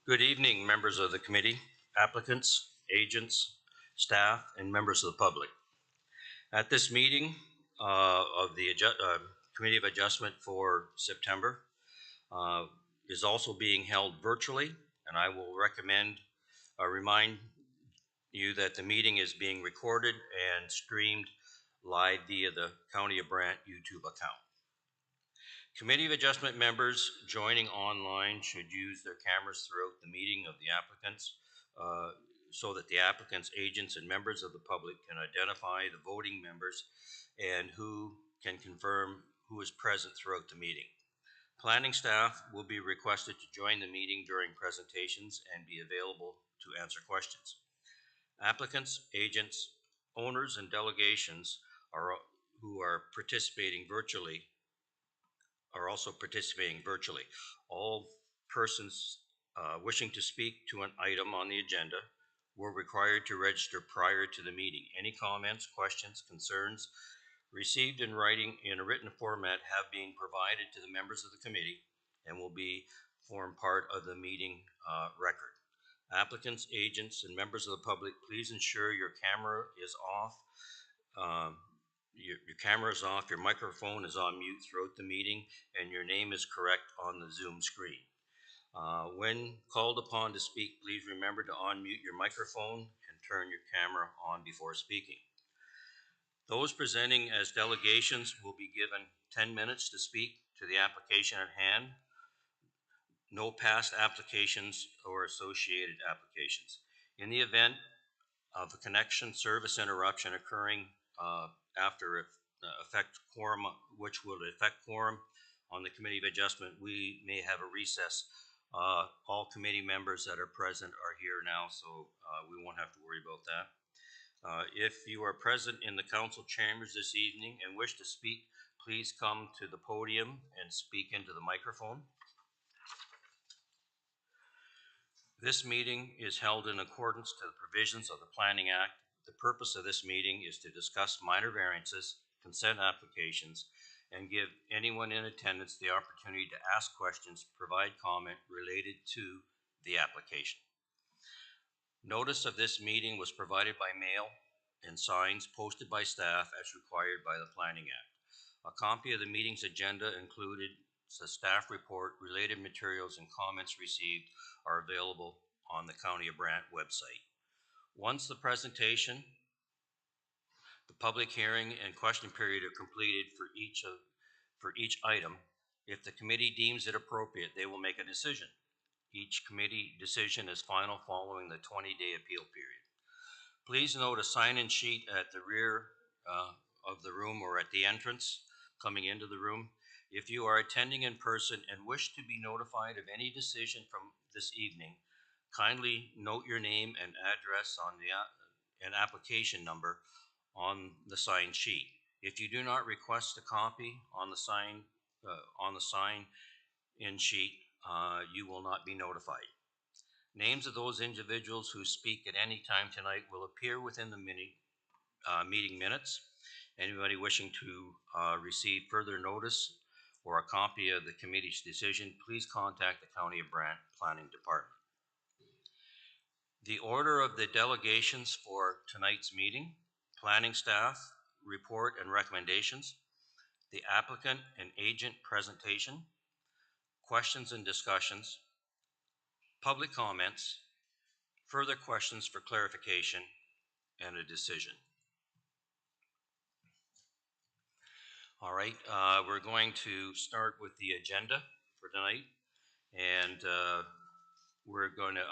Good evening, members of the committee, applicants, agents, staff, and members of the public. At this meeting of the Committee of Adjustment for September uh, is also being held virtually, and I will remind you that the meeting is being recorded and streamed live via the County of Brant YouTube account. Committee of Adjustment members joining online should use their cameras throughout the meeting of the applicants uh, so that the applicants, agents, and members of the public can identify the voting members and who can confirm who is present throughout the meeting. Planning staff will be requested to join the meeting during presentations and be available to answer questions. Applicants, agents, owners, and delegations who are also participating virtually. All persons wishing to speak to an item on the agenda were required to register prior to the meeting. Any comments, questions, concerns received in writing in a written format have been provided to the members of the committee and will form part of the meeting record. Applicants, agents, and members of the public, please ensure your camera is off. Um, your camera is off, your microphone is on mute throughout the meeting, and your name is correct on the Zoom screen. When called upon to speak, please remember to unmute your microphone and turn your camera on before speaking. Those presenting as delegations will be given 10 minutes to speak to the application at hand. No past applications or associated applications. In the event of a connection service interruption occurring after affect quorum, which will affect quorum on the Committee of Adjustment, we may have a recess. All committee members that are present are here now, so we won't have to worry about that. If you are present in the council chambers this evening and wish to speak, please come to the podium and speak into the microphone. This meeting is held in accordance to the provisions of the Planning Act. The purpose of this meeting is to discuss minor variances, consent applications, and give anyone in attendance the opportunity to ask questions, provide comment related to the application. Notice of this meeting was provided by mail and signs posted by staff as required by the Planning Act. A copy of the meeting's agenda included the staff report, related materials, and comments received are available on the County of Brant website. Once the presentation, the public hearing, and question period are completed for each item, if the committee deems it appropriate, they will make a decision. Each committee decision is final following the 20-day appeal period. Please note a sign-in sheet at the rear of the room or at the entrance coming into the room. If you are attending in person and wish to be notified of any decision from this evening, kindly note your name and address on an application number on the sign sheet. If you do not request a copy on the sign-in sheet, you will not be notified. Names of those individuals who speak at any time tonight will appear within the meeting minutes. Anybody wishing to receive further notice or a copy of the committee's decision, please contact the County of Brant Planning Department. The order of the delegations for tonight's meeting: planning staff, report and recommendations, the applicant and agent presentation, questions and discussions, public comments, further questions for clarification, and a decision. All right, we're going to start with the agenda for tonight, and we're going to,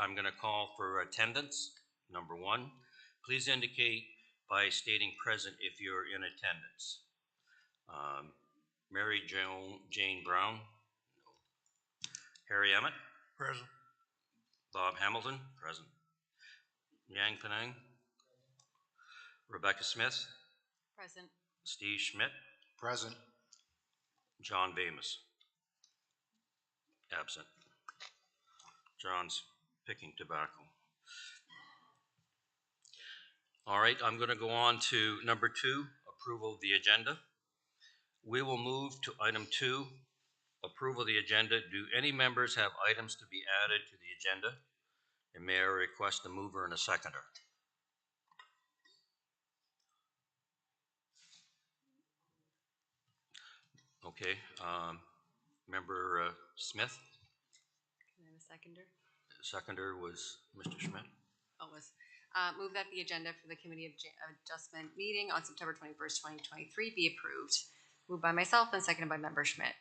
I'm going to call for attendance. Number one, please indicate by stating present if you're in attendance. Mary Jane Brown. Harry Emmett. Present. Bob Hamilton. Present. Yang Penang. Rebecca Smith. Present. Steve Schmidt. Present. John Bamus. Absent. John's picking tobacco. All right, I'm going to go on to number 2, approval of the agenda. We will move to item 2, Approval of the agenda. Do any members have items to be added to the agenda? And may I request a mover and a seconder? Okay, Member Smith, Can I have a seconder? seconder was Mr. Schmidt. Move that the agenda for the Committee of Adjustment meeting on September 21st, 2023 be approved. Moved by myself and seconded by Member Schmidt.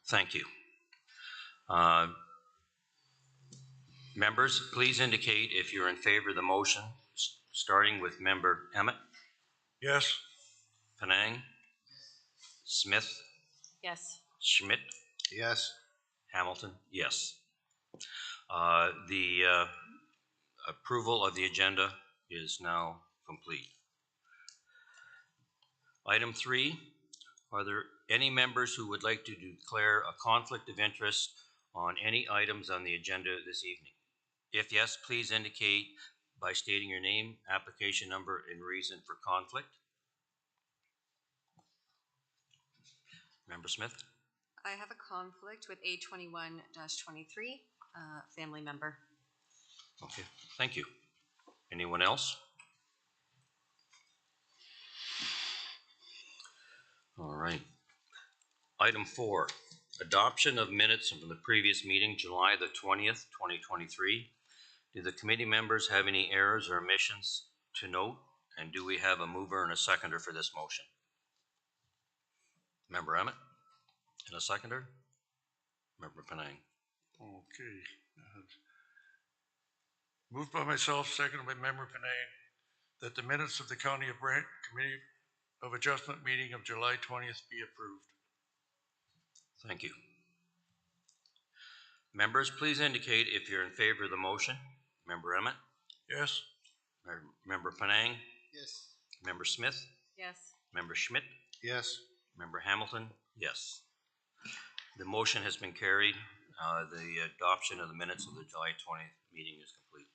Thank you. Members, please indicate if you're in favor of the motion, starting with Member Emmett. Yes. Penang. Smith. Yes. Schmidt. Yes. Hamilton. Yes. The approval of the agenda is now complete. Item 3, are there any members who would like to declare a conflict of interest on any items on the agenda this evening? If yes, please indicate by stating your name, application number, and reason for conflict. Member Smith? I have a conflict with A21-23, family member. Okay, thank you. Anyone else? All right. Item 4, adoption of minutes from the previous meeting, July the 20th, 2023. Do the committee members have any errors or omissions to note? And do we have a mover and a seconder for this motion? Member Emmett and a seconder? Member Penang. Okay. Moved by myself, seconded by Member Penang, that the minutes of the County of Brant Committee of Adjustment meeting of July 20th be approved. Thank you. Members, please indicate if you're in favor of the motion. Member Emmett? Yes. Member Penang? Yes. Member Smith? Yes. Member Schmidt? Yes. Member Hamilton? Yes. The motion has been carried. The adoption of the minutes of the July 20th meeting is complete.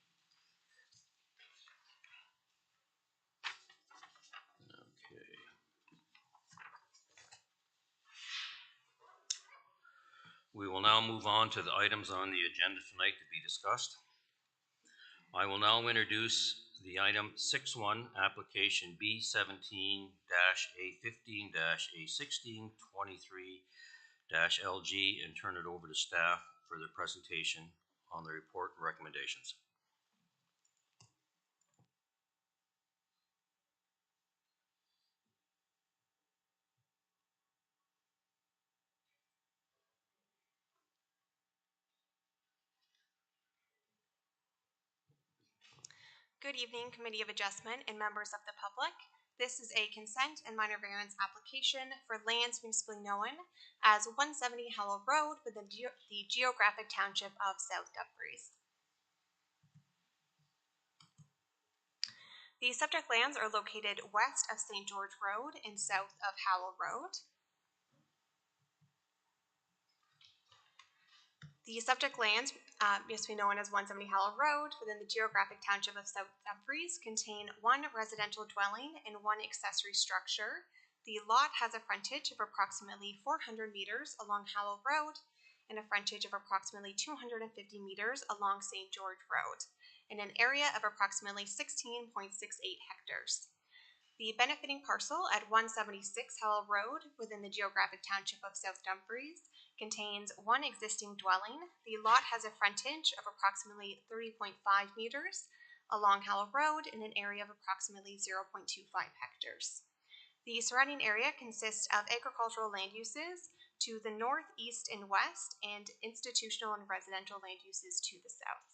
Okay. We will now move on to the items on the agenda tonight to be discussed. I will now introduce the item 6.1, application B17-A15-A1623-LG, and turn it over to staff for their presentation on the report and recommendations. Good evening, Committee of Adjustment and members of the public. This is a consent and minor variance application for lands municipally known as 170 Howell Road within the geographic township of South Dumfries. The subject lands are located west of St. George Road and south of Howell Road. The subject lands, municipally known as 170 Howell Road, within the geographic township of South Dumfries, contain one residential dwelling and one accessory structure. The lot has a frontage of approximately 400 meters along Howell Road and a frontage of approximately 250 meters along St. George Road, in an area of approximately 16.68 hectares. The benefiting parcel at 176 Howell Road within the geographic township of South Dumfries contains one existing dwelling. The lot has a frontage of approximately 30.5 meters along Howell Road in an area of approximately 0.25 hectares. The surrounding area consists of agricultural land uses to the north, east, and west, and institutional and residential land uses to the south.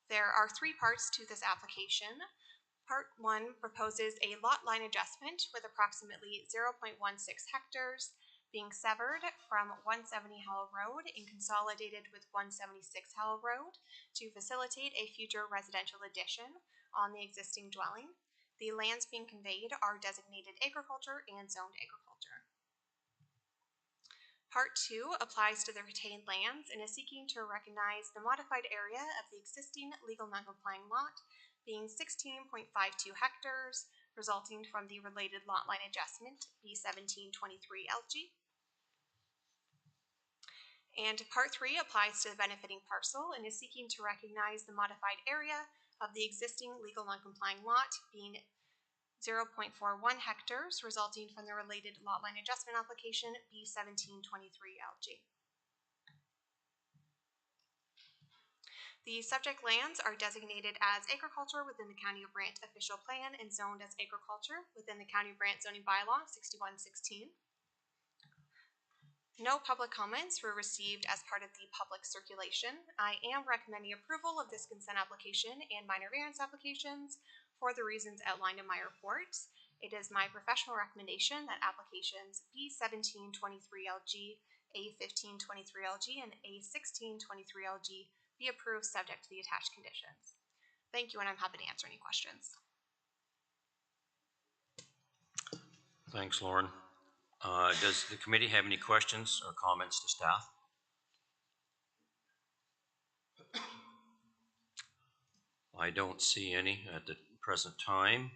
There are 3 parts to this application. Part 1 proposes a lot line adjustment with approximately 0.16 hectares being severed from 170 Howell Road and consolidated with 176 Howell Road to facilitate a future residential addition on the existing dwelling. The lands being conveyed are designated agriculture and zoned agriculture. Part 2 applies to the retained lands and is seeking to recognize the modified area of the existing legal non-complying lot being 16.52 hectares, resulting from the related lot line adjustment, B1723LG. And Part 3 applies to the benefiting parcel and is seeking to recognize the modified area of the existing legal non-complying lot being 0.41 hectares, resulting from the related lot line adjustment application B1723LG. The subject lands are designated as agriculture within the County of Brant official plan and zoned as agriculture within the County of Brant zoning bylaw 6116. No public comments were received as part of the public circulation. I am recommending approval of this consent application and minor variance applications for the reasons outlined in my report. It is my professional recommendation that applications B1723LG, A1523LG, and A1623LG be approved subject to the attached conditions. Thank you, and I'm happy to answer any questions. Thanks, Lauren. Does the committee have any questions or comments to staff? I don't see any at the present time.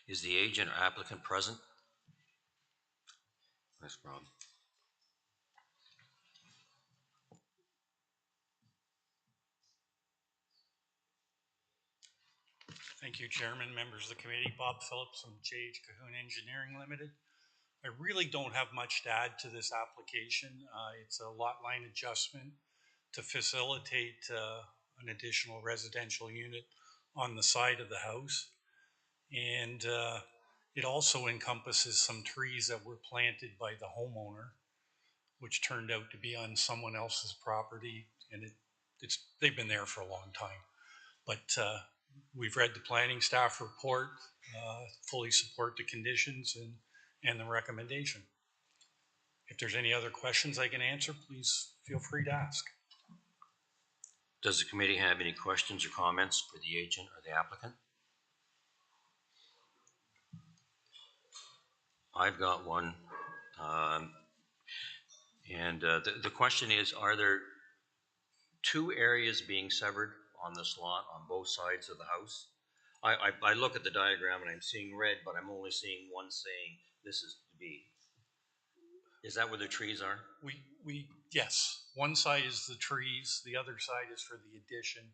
Is the agent or applicant present? Thanks, Rob. Thank you, Chairman, members of the committee. Bob Phillips from J.H. Cahoon Engineering Limited. I really don't have much to add to this application. It's a lot line adjustment to facilitate an additional residential unit on the side of the house. And it also encompasses some trees that were planted by the homeowner, which turned out to be on someone else's property. And they've been there for a long time. But we've read the planning staff report, fully support the conditions and the recommendation. If there's any other questions I can answer, please feel free to ask. Does the committee have any questions or comments for the agent or the applicant? I've got one. The question is, are there two areas being severed on this lot on both sides of the house? I look at the diagram and I'm seeing red, but I'm only seeing one saying this is to be. Is that where the trees are? Yes, one side is the trees, the other side is for the addition,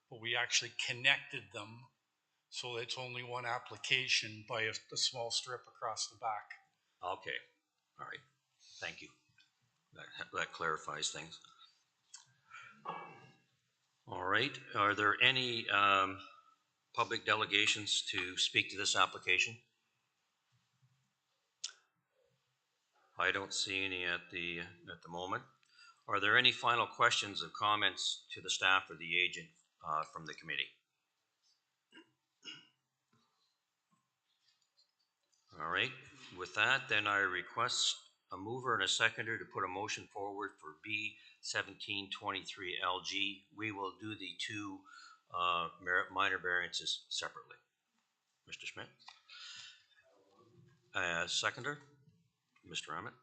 but we actually connected them so it's only one application by a small strip across the back. Okay, all right, thank you. That clarifies things. All right, are there any public delegations to speak to this application? I don't see any at the moment. Are there any final questions or comments to the staff or the agent from the committee? All right, with that, then I request a mover and a seconder to put a motion forward for B1723LG. We will do the two minor variances separately. Mr. Schmidt? Seconder? Mr. Emmett?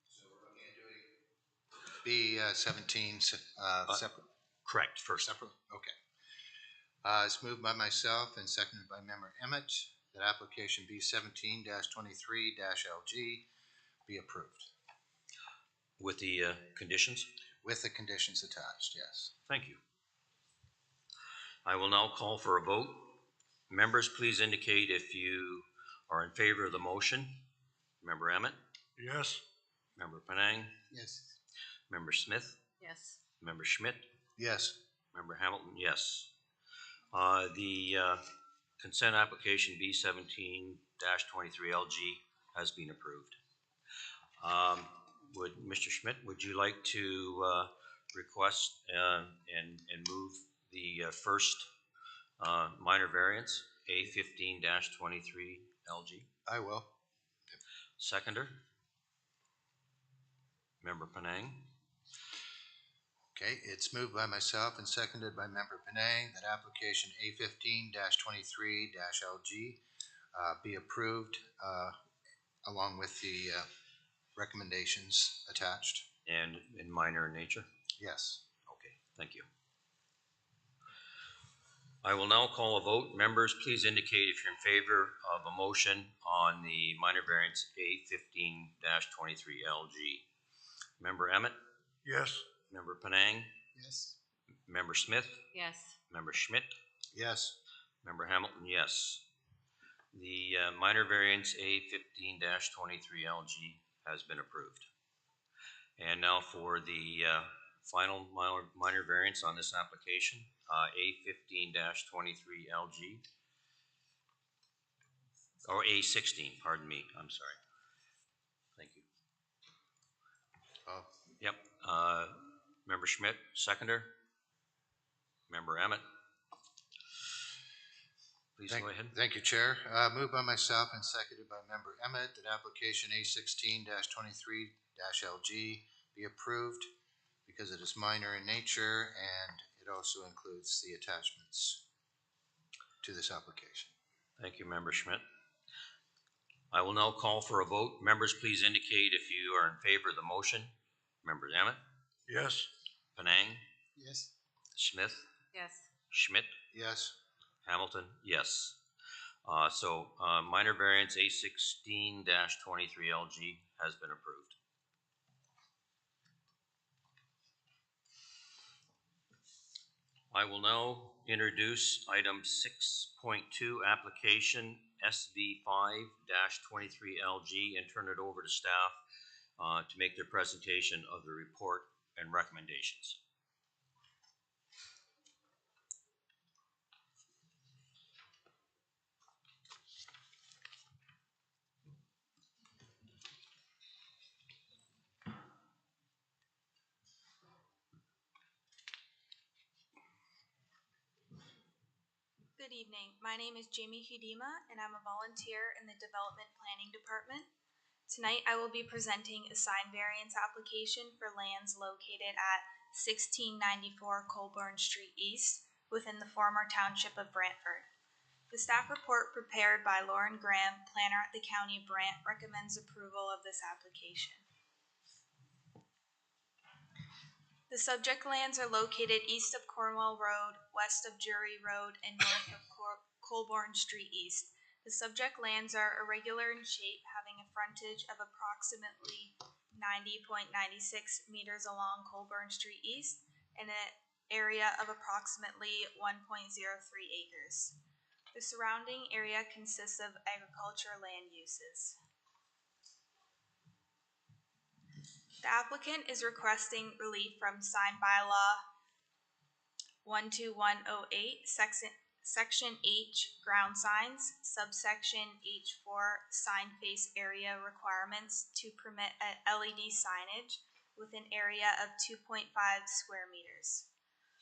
So we're looking at doing B17 separate? Correct, first. Separate? Okay. It's moved by myself and seconded by member Emmett that application B17-23-LG be approved. With the conditions? With the conditions attached, yes. Thank you. I will now call for a vote. Members, please indicate if you are in favor of the motion. Member Emmett? Yes. Member Penang? Yes. Member Smith? Yes. Member Schmidt? Yes. Member Hamilton? Yes. The consent application B17-23LG has been approved. Mr. Schmidt, would you like to request and move the first minor variance, A15-23LG? I will. Seconder? Member Penang? Okay, it's moved by myself and seconded by member Penang that application A15-23-LG be approved along with the recommendations attached. And in minor in nature? Yes. Okay, thank you. I will now call a vote. Members, please indicate if you're in favor of a motion on the minor variance A15-23LG. Member Emmett, Yes. Member Penang, Yes. Member Smith, Yes. Member Schmidt, Yes. Member Hamilton, yes. The minor variance A15-23LG has been approved. And now for the final minor variance on this application, A15-23LG. Or A16, pardon me, I'm sorry. Thank you. Oh, Yep, Member Schmidt, seconder. Member Emmett. Please go ahead. Thank you, Chair. Moved by myself and seconded by Member Emmett that application A16-23-LG be approved because it is minor in nature and it also includes the attachments to this application. Thank you, Member Schmidt. I will now call for a vote. Members, please indicate if you are in favor of the motion. Member Emmett, Yes. Penang, Yes. Smith, Yes. Schmidt, Yes. Hamilton, yes. So minor variance A16-23LG has been approved. I will now introduce item 6.2, application SV5-23LG, and turn it over to staff to make their presentation of the report and recommendations. Good evening. My name is Jamie Hudima, and I'm a volunteer in the Development Planning Department. Tonight, I will be presenting a sign variance application for lands located at 1694 Colburn Street East within the former township of Brantford. The staff report prepared by Lauren Graham, planner at the County of Brant, recommends approval of this application. The subject lands are located east of Cornwall Road, west of Drury Road, and north of Colborne Street East. The subject lands are irregular in shape, having a frontage of approximately 90.96 meters along Colborne Street East and an area of approximately 1.03 acres. The surrounding area consists of agricultural land uses. The applicant is requesting relief from sign bylaw 12108, section H, ground signs, subsection H4, sign face area requirements to permit a LED signage with an area of 2.5 square meters.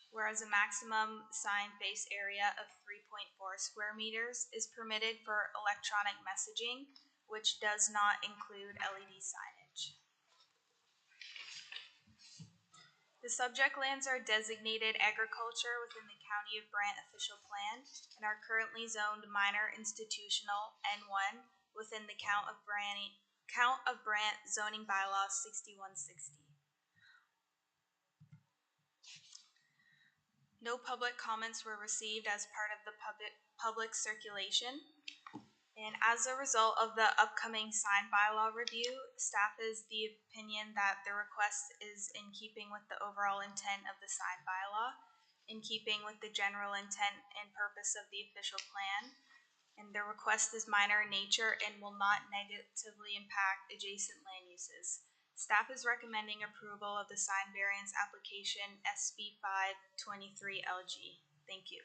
Whereas a maximum sign face area of 3.4 square meters is permitted for electronic messaging, which does not include LED signage. The subject lands are designated agriculture within the County of Brant official plan and are currently zoned minor institutional N1 within the Count of Brant zoning bylaw 6160. No public comments were received as part of the public circulation. And as a result of the upcoming sign bylaw review, staff is the opinion that the request is in keeping with the overall intent of the sign bylaw, in keeping with the general intent and purpose of the official plan. And the request is minor in nature and will not negatively impact adjacent land uses. Staff is recommending approval of the sign variance application SV5-23LG. Thank you.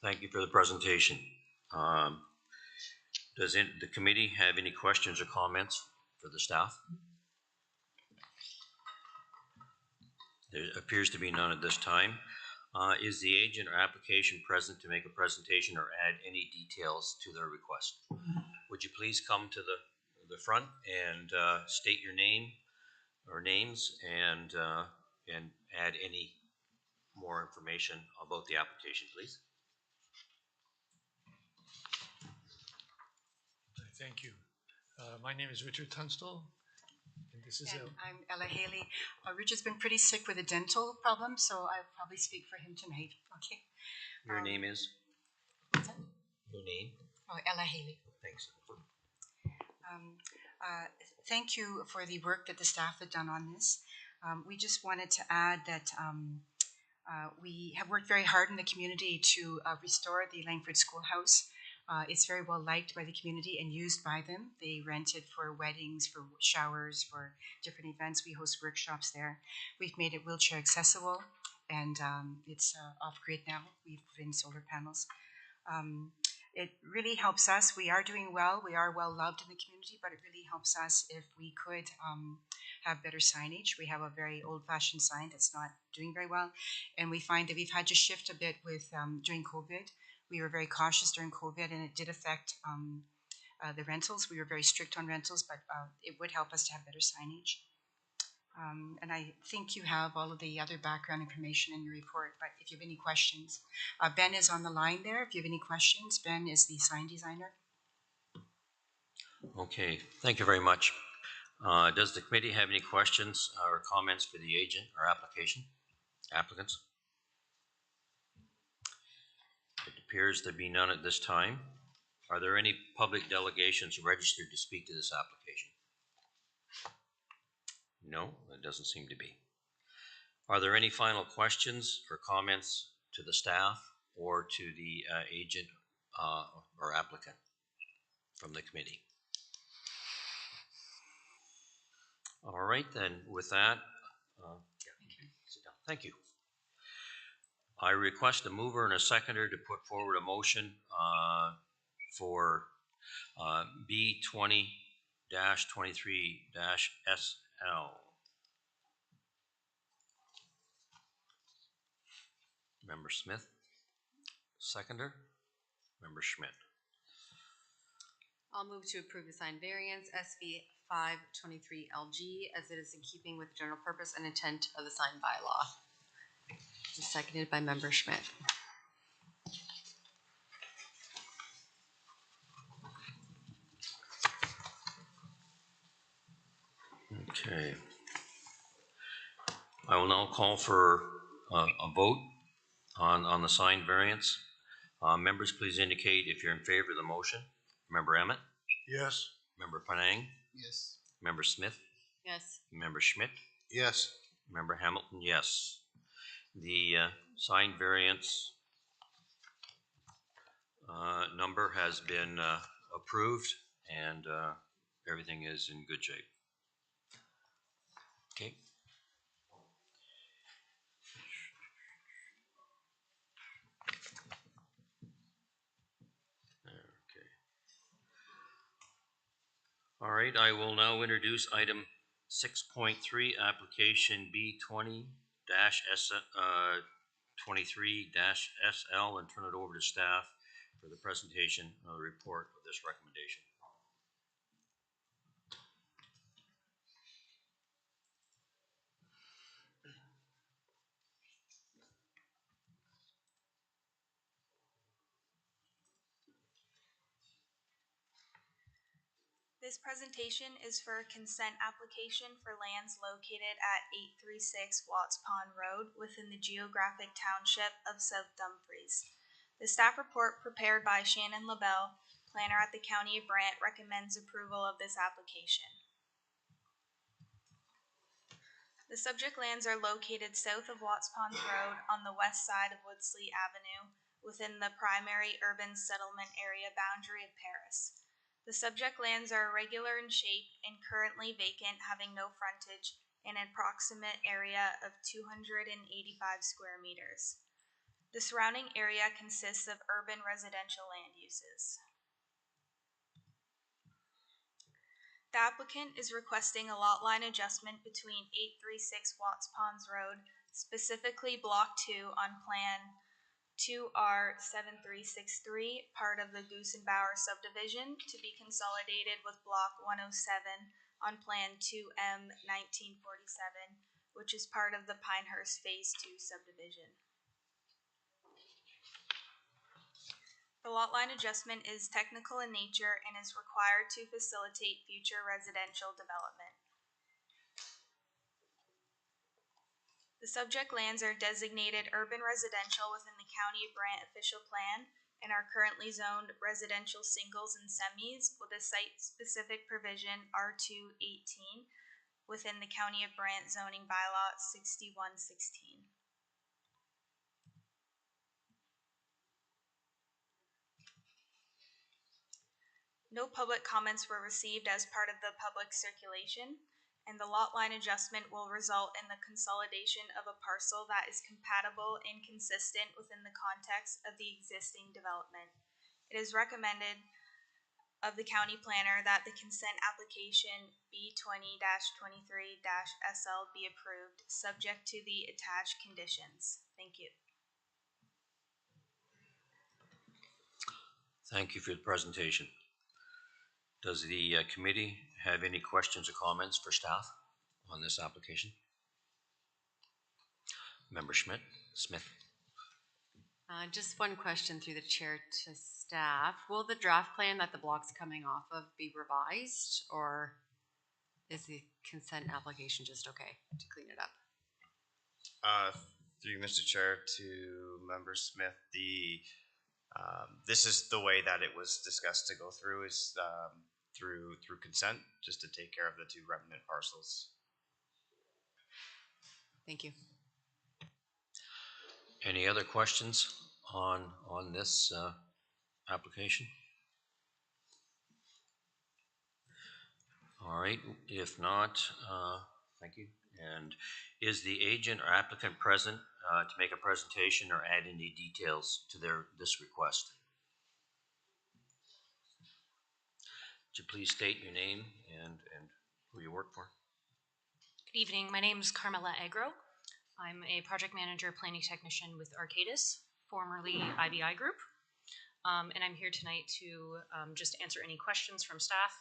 Thank you for the presentation. Does the committee have any questions or comments for the staff? There appears to be none at this time. Is the agent or application present to make a presentation or add any details to their request? Would you please come to the front and state your name or names and add any more information about the application, please? Thank you. My name is Richard Tunstall, and This is And I'm Ella Haley. Richard's been pretty sick with a dental problem, so I'll probably speak for him tonight. Okay. Your name is? What's that? Your name? Oh, Ella Haley. Thanks. Thank you for the work that the staff have done on this. We just wanted to add that we have worked very hard in the community to restore the Langford Schoolhouse. It's very well liked by the community and used by them. They rent it for weddings, for showers, for different events. We host workshops there. We've made it wheelchair accessible, and it's off-grid now. We've put in solar panels. It really helps us. We are doing well. We are well loved in the community, but it really helps us if we could have better signage. We have a very old-fashioned sign that's not doing very well, and we find that we've had to shift a bit with during COVID. We were very cautious during COVID, and it did affect the rentals. We were very strict on rentals, but it would help us to have better signage. And I think you have all of the other background information in your report, but if you have any questions, Ben is on the line there. If you have any questions, Ben is the sign designer. Okay, thank you very much. Does the committee have any questions or comments for the agent or applicants? It appears there be none at this time. Are there any public delegations registered to speak to this application? No, it doesn't seem to be. Are there any final questions or comments to the staff or to the agent or applicant from the committee? All right, then with that, sit down. Thank you. I request a mover and a seconder to put forward a motion for B20-23-SL. Member Smith, seconder. Member Schmidt. I'll move to approve the sign variance SV 523LG as it is in keeping with the general purpose and intent of the sign bylaw. Seconded by Member Schmidt. Okay. I will now call for a vote on the sign variance. Members, please indicate if you're in favor of the motion. Member Emmett? Yes. Member Panang? Yes. Member Smith? Yes. Member Schmidt? Yes. Member Hamilton, yes. The sign variance number has been approved and everything is in good shape. Okay. Okay. All right, I will now introduce item 6.3, application B20-23-SL, and turn it over to staff for the presentation of the report of this recommendation. This presentation is for a consent application for lands located at 836 Watts Pond Road within the geographic township of South Dumfries. The staff report prepared by Shannon LaBelle, planner at the County of Brant, recommends approval of this application. The subject lands are located south of Watts Pond Road on the west side of Woodsley Avenue within the primary urban settlement area boundary of Paris. The subject lands are irregular in shape and currently vacant, having no frontage, in an approximate area of 285 square meters. The surrounding area consists of urban residential land uses. The applicant is requesting a lot line adjustment between 836 Watts Ponds Road, specifically Block 2 on Plan 2R7363, part of the Goosenbauer subdivision, to be consolidated with Block 107 on Plan 2M1947, which is part of the Pinehurst Phase 2 subdivision. The lot line adjustment is technical in nature and is required to facilitate future residential development. The subject lands are designated urban residential within the County of Brant official plan and are currently zoned residential singles and semis with a site-specific provision R218 within the County of Brant zoning bylaw 6116. No public comments were received as part of the public circulation, and the lot line adjustment will result in the consolidation of a parcel that is compatible and consistent within the context of the existing development. It is recommended of the county planner that the consent application B20-23-SL be approved, subject to the attached conditions. Thank you. Thank you for the presentation. Does the committee have any questions or comments for staff on this application? Member Smith. Just one question through the chair to staff. Will the draft plan that the block's coming off of be revised, or is the consent application just okay to clean it up? Through Mr. Chair to Member Smith, this is the way that it was discussed to go through is through consent, just to take care of the 2 remnant parcels. Thank you. Any other questions on this application? All right, if not, thank you. And is the agent or applicant present to make a presentation or add any details to this request? Would you please state your name and who you work for? Good evening. My name is Carmela Agro. I'm a project manager planning technician with Arcadis, formerly IBI Group. And I'm here tonight to just answer any questions from staff.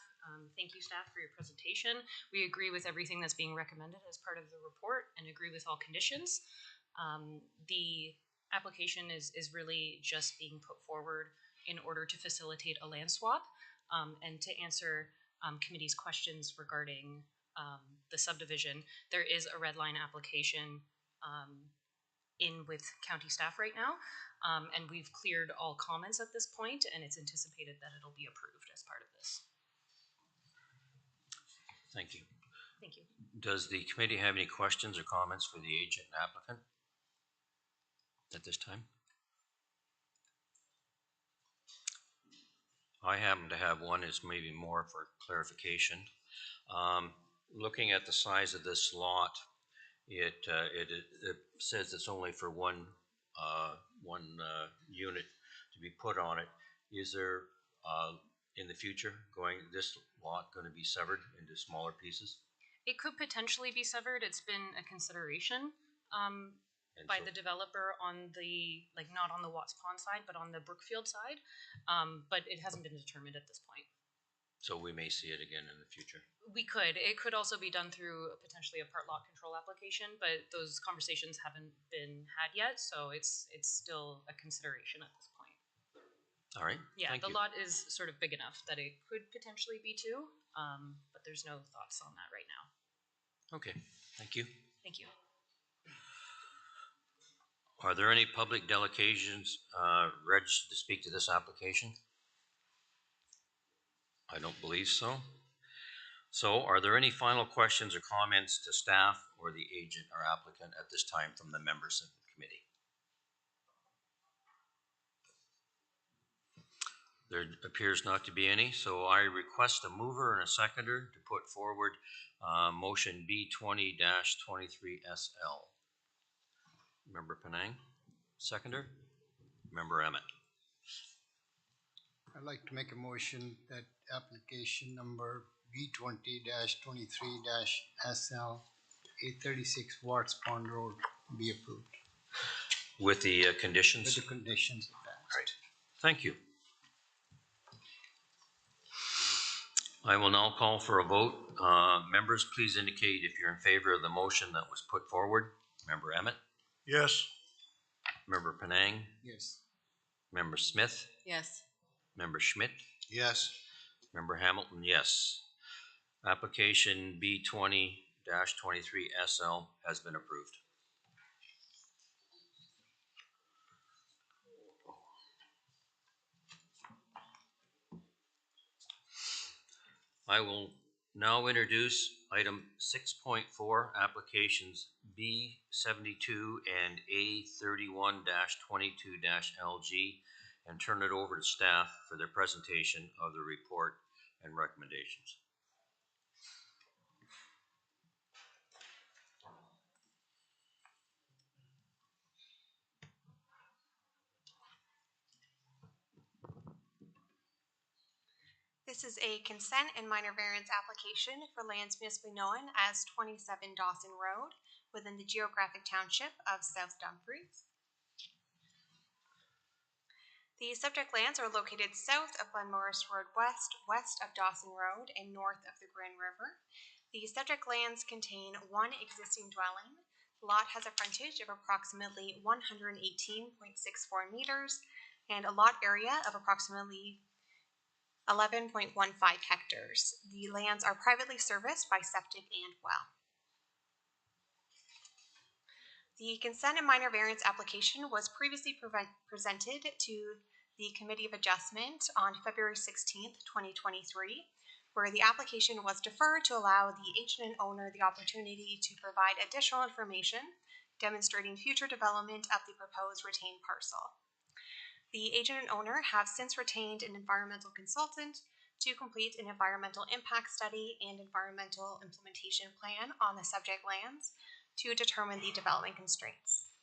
Thank you, staff, for your presentation. We agree with everything that's being recommended as part of the report and agree with all conditions. The application is really just being put forward in order to facilitate a land swap and to answer committee's questions regarding the subdivision. There is a red line application in with county staff right now, and we've cleared all comments at this point, and it's anticipated that it'll be approved as part of this. Thank you. Thank you. Does the committee have any questions or comments for the agent and applicant at this time? I happen to have one. Is maybe more for clarification. Looking at the size of this lot, it says it's only for one unit to be put on it. Is there in the future this lot going to be severed into smaller pieces? It could potentially be severed. It's been a consideration by the developer on the, not on the Watts Pond side, but on the Brookfield side. But it hasn't been determined at this point. So we may see it again in the future. We could. It could also be done through potentially a part lot control application, but those conversations haven't been had yet, so it's still a consideration at this point. All right. Yeah, Thank the you. lot is sort of big enough that it could potentially be 2, but there's no thoughts on that right now. Okay. Thank you. Thank you. Are there any public delegations registered to speak to this application? I don't believe so. So are there any final questions or comments to staff or the agent or applicant at this time from the members of the committee? There appears not to be any, so I request a mover and a seconder to put forward motion B20-23SL. Member Penang, seconder. Member Emmett. I'd like to make a motion that application number B20-23-SL 836 Watts Pond Road be approved With the conditions? with the conditions of that. Right. Thank you. I will now call for a vote. Members, please indicate if you're in favor of the motion that was put forward. Member Emmett? Yes. Member Penang? Yes. Member Smith? Yes. Member Schmidt? Yes. Member Hamilton, yes. Application B20-23SL has been approved. I will now introduce item 6.4, applications B72 and A31-22-LG, and turn it over to staff for their presentation of the report and recommendations. This is a consent and minor variance application for lands municipally known as 27 Dawson Road within the geographic township of South Dumfries. The subject lands are located south of Glenmorris Road West, west of Dawson Road, and north of the Grand River. The subject lands contain one existing dwelling. The lot has a frontage of approximately 118.64 meters and a lot area of approximately 11.15 hectares. The lands are privately serviced by septic and well. The consent and minor variance application was previously presented to the Committee of Adjustment on February 16th, 2023, where the application was deferred to allow the agent and owner the opportunity to provide additional information demonstrating future development of the proposed retained parcel. The agent and owner have since retained an environmental consultant to complete an environmental impact study and environmental implementation plan on the subject lands to determine the development constraints.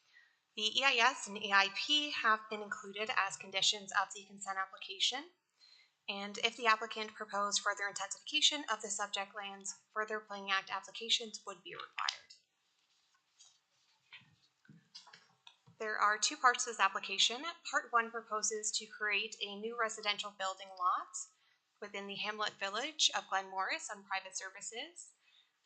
The EIS and EIP have been included as conditions of the consent application, and if the applicant proposed further intensification of the subject lands, further Planning Act applications would be required. There are two parts to this application. Part 1 proposes to create a new residential building lot within the hamlet village of Glenmorris on private services.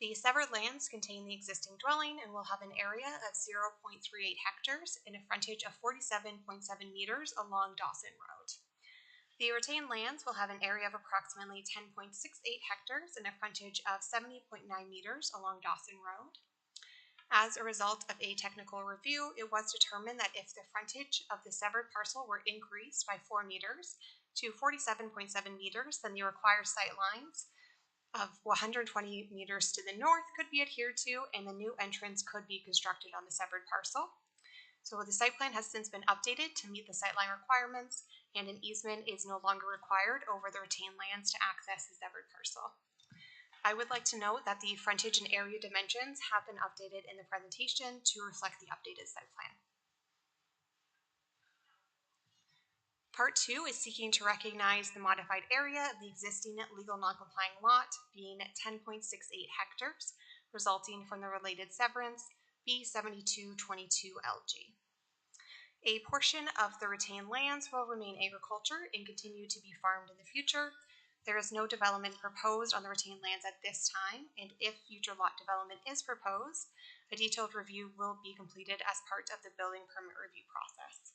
The severed lands contain the existing dwelling and will have an area of 0.38 hectares and a frontage of 47.7 meters along Dawson Road. The retained lands will have an area of approximately 10.68 hectares and a frontage of 70.9 meters along Dawson Road. As a result of a technical review, it was determined that if the frontage of the severed parcel were increased by 4 meters to 47.7 meters, then the required sight lines of 120 meters to the north could be adhered to, and the new entrance could be constructed on the severed parcel. So the site plan has since been updated to meet the sightline requirements, and an easement is no longer required over the retained lands to access the severed parcel. I would like to note that the frontage and area dimensions have been updated in the presentation to reflect the updated site plan. Part 2 is seeking to recognize the modified area of the existing legal non-complying lot being 10.68 hectares, resulting from the related severance B7222LG. A portion of the retained lands will remain agriculture and continue to be farmed in the future. There is no development proposed on the retained lands at this time, and if future lot development is proposed, a detailed review will be completed as part of the building permit review process.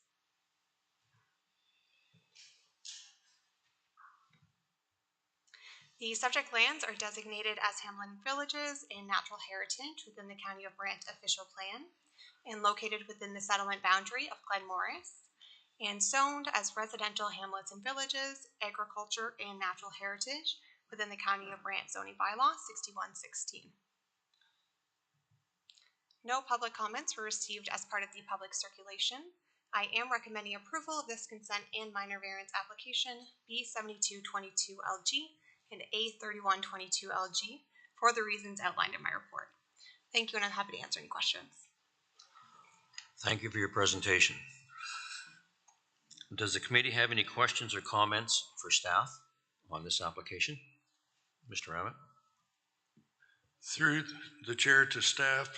The subject lands are designated as hamlet villages and natural heritage within the County of Brant official plan and located within the settlement boundary of Glenmorris, and zoned as residential hamlets and villages, agriculture, and natural heritage within the County of Brant zoning bylaw 6116. No public comments were received as part of the public circulation. I am recommending approval of this consent and minor variance application B7222LG and A3122LG for the reasons outlined in my report. Thank you, and I'm happy to answer any questions. Thank you for your presentation. Does the committee have any questions or comments for staff on this application? Mr. Ramett? Through the chair to staff,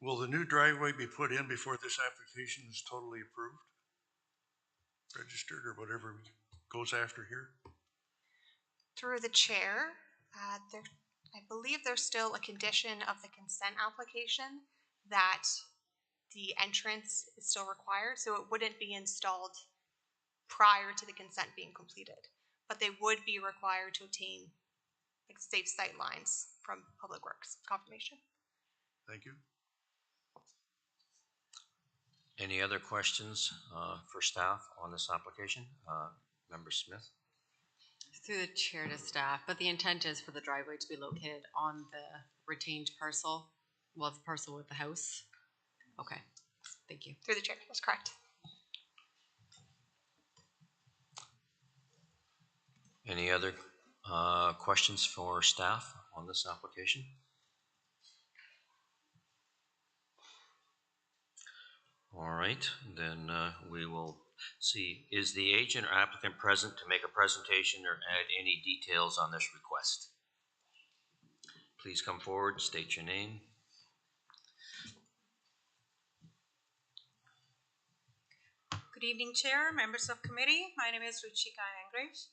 will the new driveway be put in before this application is totally approved? Registered or whatever goes after here? Through the chair, I believe there's still a condition of the consent application that the entrance is still required, so it wouldn't be installed prior to the consent being completed, but they would be required to obtain safe sight lines from Public Works confirmation. Thank you. Any other questions for staff on this application? Member Smith? Through the chair to staff, but the intent is for the driveway to be located on the retained parcel. Well, it's parcel with the house. Okay, thank you. Through the chair, that's correct. Any other questions for staff on this application? All right, then we will see. Is the agent or applicant present to make a presentation or add any details on this request? Please come forward, state your name. Good evening, Chair, members of committee. My name is Ruchika Angrave.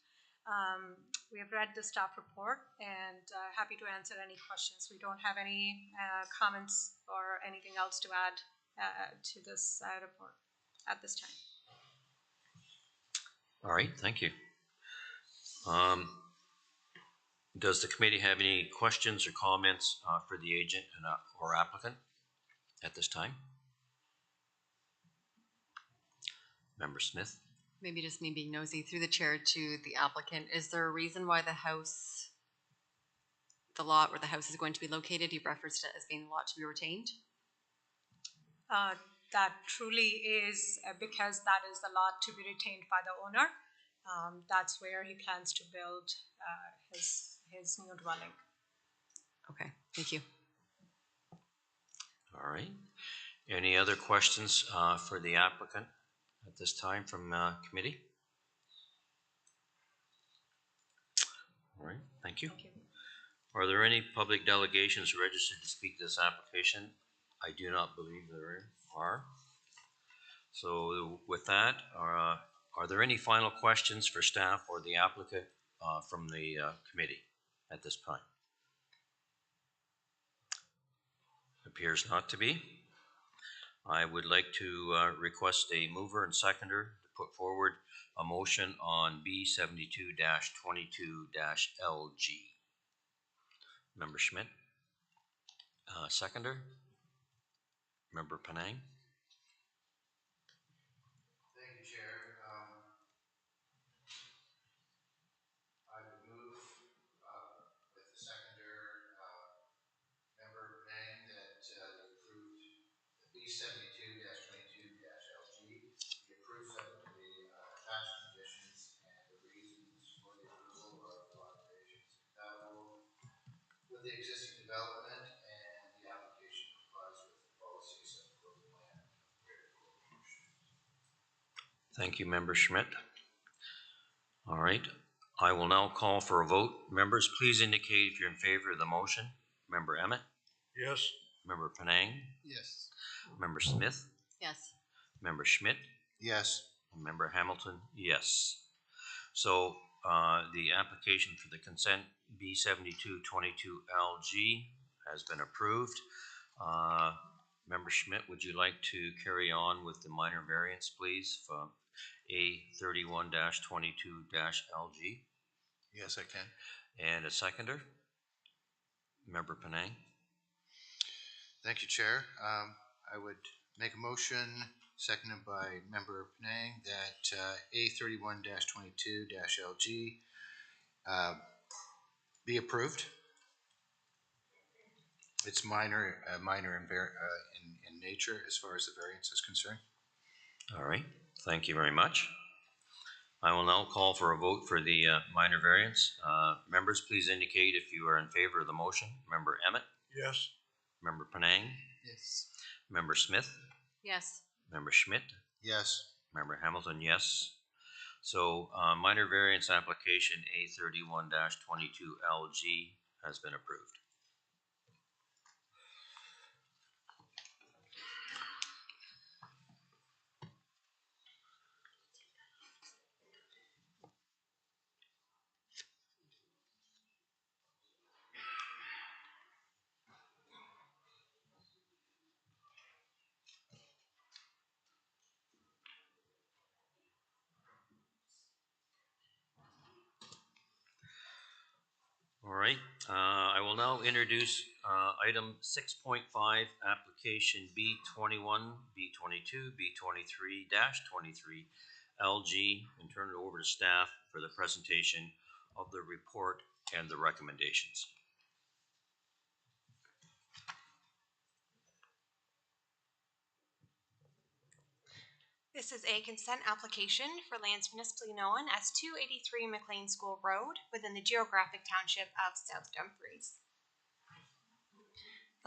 We have read the staff report and happy to answer any questions. We don't have any comments or anything else to add to this report at this time. All right, thank you. Does the committee have any questions or comments for the agent and, or applicant at this time? Member Smith? Maybe just me being nosy, through the chair to the applicant, is there a reason why the house, the lot where the house is going to be located, you referenced it as being the lot to be retained? That truly is because that is the lot to be retained by the owner. That's where he plans to build his new dwelling. Okay, thank you. All right. Any other questions for the applicant at this time from committee? All right, thank you. Are there any public delegations registered to speak to this application? I do not believe there are. So with that, are there any final questions for staff or the applicant from the committee at this time? Appears not to be. I would like to request a mover and seconder to put forward a motion on B72-22-LG. Member Schmidt. Seconder. Member Penang. Thank you, Chair. I would move with the seconder, Member Penang, that the approved B72-22-LG be approved subject to the attached conditions and the reasons for the approval of the operations compatible with the existing development, and the application complies with the policies of the plan of Greater Corporation. Thank you, Member Schmidt. All right, I will now call for a vote. Members, please indicate if you're in favor of the motion. Member Emmett? Yes. Member Penang? Yes. Member Smith? Yes. Member Schmidt? Yes. And Member Hamilton? Yes. So the application for the consent B72-22-LG has been approved. Member Schmidt, would you like to carry on with the minor variance, please, from A31-22-LG? Yes, I can. And a seconder? Member Penang? Thank you, Chair. I would make a motion, seconded by Member Penang, that A31-22-LG be approved. It's minor in nature as far as the variance is concerned. All right, thank you very much. I will now call for a vote for the minor variance. Members, please indicate if you are in favor of the motion. Member Emmett? Yes. Member Penang? Yes. Member Smith? Yes. Member Schmidt? Yes. Member Hamilton, yes. So minor variance application A31-22-LG has been approved. All right, I will now introduce item 6.5, application B21, B22, B23-23 LG, and turn it over to staff for the presentation of the report and the recommendations. This is a consent application for lands municipally known as 283 McLean School Road within the geographic township of South Dumfries.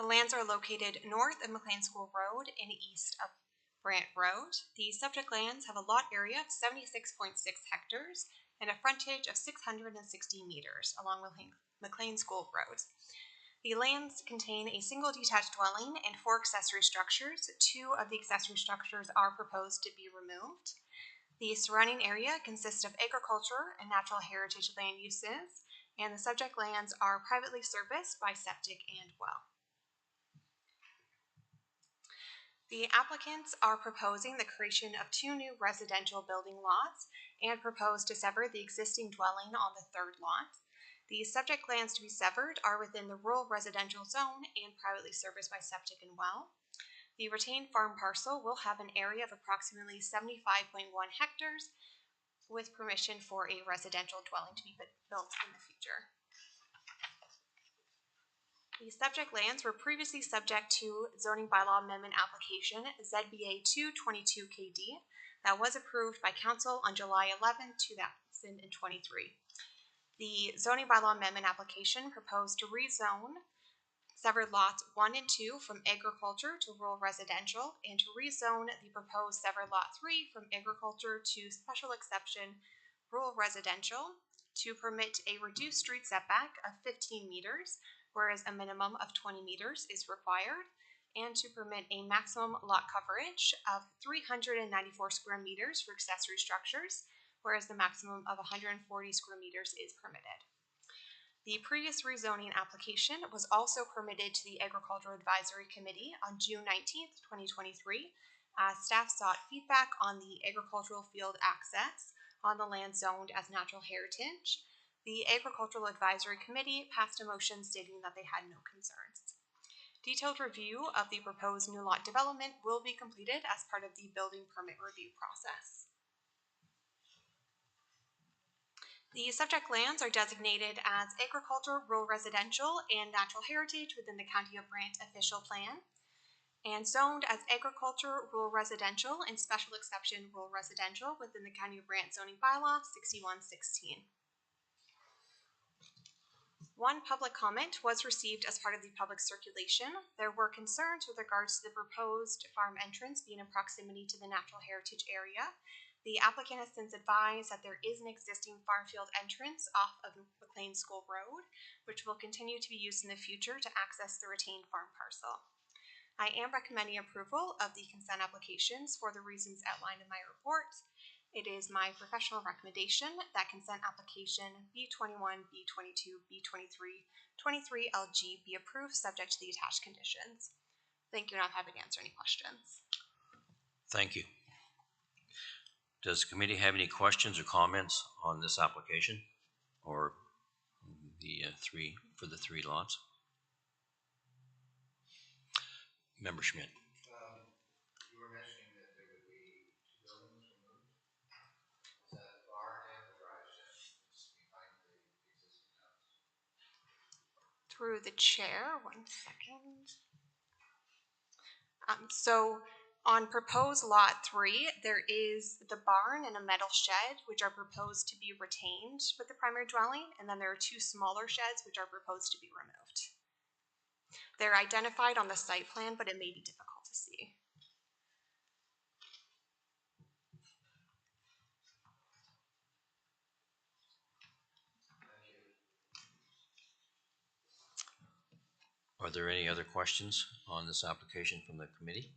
The lands are located north of McLean School Road and east of Brant Road. The subject lands have a lot area of 76.6 hectares and a frontage of 660 meters along McLean School Road. The lands contain a single detached dwelling and 4 accessory structures. 2 of the accessory structures are proposed to be removed. The surrounding area consists of agriculture and natural heritage land uses, and the subject lands are privately serviced by septic and well. The applicants are proposing the creation of 2 new residential building lots and propose to sever the existing dwelling on the 3rd lot. The subject lands to be severed are within the rural residential zone and privately serviced by septic and well. The retained farm parcel will have an area of approximately 75.1 hectares with permission for a residential dwelling to be built in the future. The subject lands were previously subject to zoning bylaw amendment application ZBA 222 KD that was approved by council on July 11, 2023. The zoning bylaw amendment application proposed to rezone severed lots 1 and 2 from agriculture to rural residential and to rezone the proposed severed lot 3 from agriculture to special exception rural residential to permit a reduced street setback of 15 meters, whereas a minimum of 20 meters is required, and to permit a maximum lot coverage of 394 square meters for accessory structures, whereas the maximum of 140 square meters is permitted. The previous rezoning application was also permitted to the Agricultural Advisory Committee on June 19th, 2023. Staff sought feedback on the agricultural field access on the land zoned as natural heritage. The Agricultural Advisory Committee passed a motion stating that they had no concerns. Detailed review of the proposed new lot development will be completed as part of the building permit review process. The subject lands are designated as agriculture, rural residential, and natural heritage within the County of Brant official plan, and zoned as agriculture, rural residential, and special exception rural residential within the County of Brant zoning bylaw 6116. One public comment was received as part of the public circulation. There were concerns with regards to the proposed farm entrance being in proximity to the natural heritage area. The applicant has since advised that there is an existing farm field entrance off of McLean School Road, which will continue to be used in the future to access the retained farm parcel. I am recommending approval of the consent applications for the reasons outlined in my report. It is my professional recommendation that consent application B21, B22, B23, 23LG be approved subject to the attached conditions. Thank you, and I'm happy to answer any questions. Thank you. Does the committee have any questions or comments on this application or the 3 lots? Member Schmidt. You were mentioning that there would be 2 buildings removed. Is that the barn and the garage that's behind the existing house? Through the chair, 1 second. So on proposed lot 3, there is the barn and a metal shed, which are proposed to be retained with the primary dwelling, and then there are 2 smaller sheds, which are proposed to be removed. They're identified on the site plan, but it may be difficult to see. Are there any other questions on this application from the committee?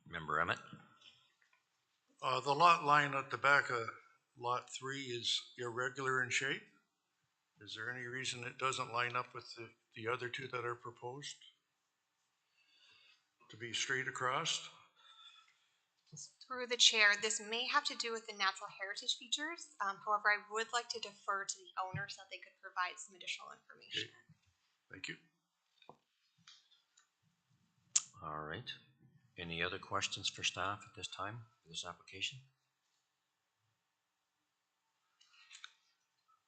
Member Emmett? The lot line at the back of lot 3 is irregular in shape. Is there any reason it doesn't line up with the other 2 that are proposed to be straight across? Through the chair, this may have to do with the natural heritage features. However, I would like to defer to the owner so that they could provide some additional information. Okay. Thank you. All right. Any other questions for staff at this time for this application?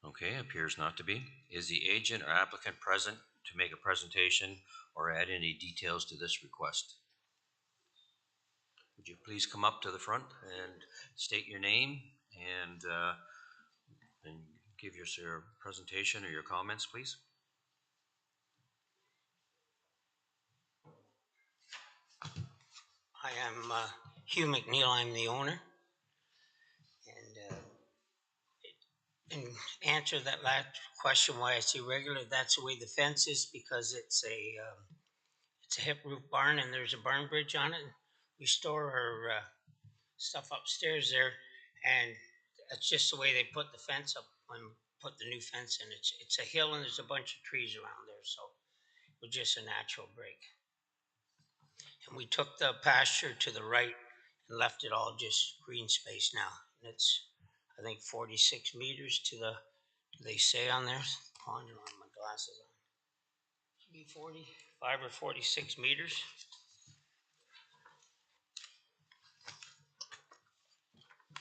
Okay, appears not to be. Is the agent or applicant present to make a presentation or add any details to this request? Would you please come up to the front and state your name and give your presentation or your comments, please? Hi, I'm Hugh McNeil. I'm the owner. And in answer to that last question, why it's irregular, that's the way the fence is because it's a hip roof barn and there's a barn bridge on it. We store our stuff upstairs there, and that's just the way they put the fence up when we put the new fence in. It's a hill and there's a bunch of trees around there, so it was just a natural break. And we took the pasture to the right and left it all just green space now. And it's, I think, 46 meters to the, do they say on there? Pond, I don't have my glasses on. Should be 45 or 46 meters.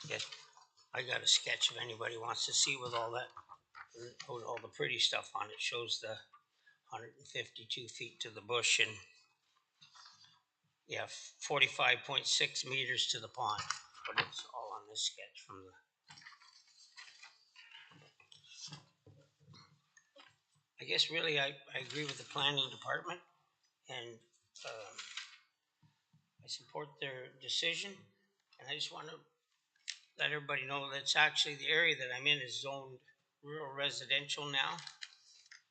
Yes, I got a sketch if anybody wants to see with all that, all the pretty stuff on it. Shows the 152 feet to the bush and yeah, 45.6 meters to the pond. But it's all on this sketch from the. I guess really I agree with the planning department and I support their decision. And I just want to let everybody know that it's actually the area that I'm in is zoned rural residential now.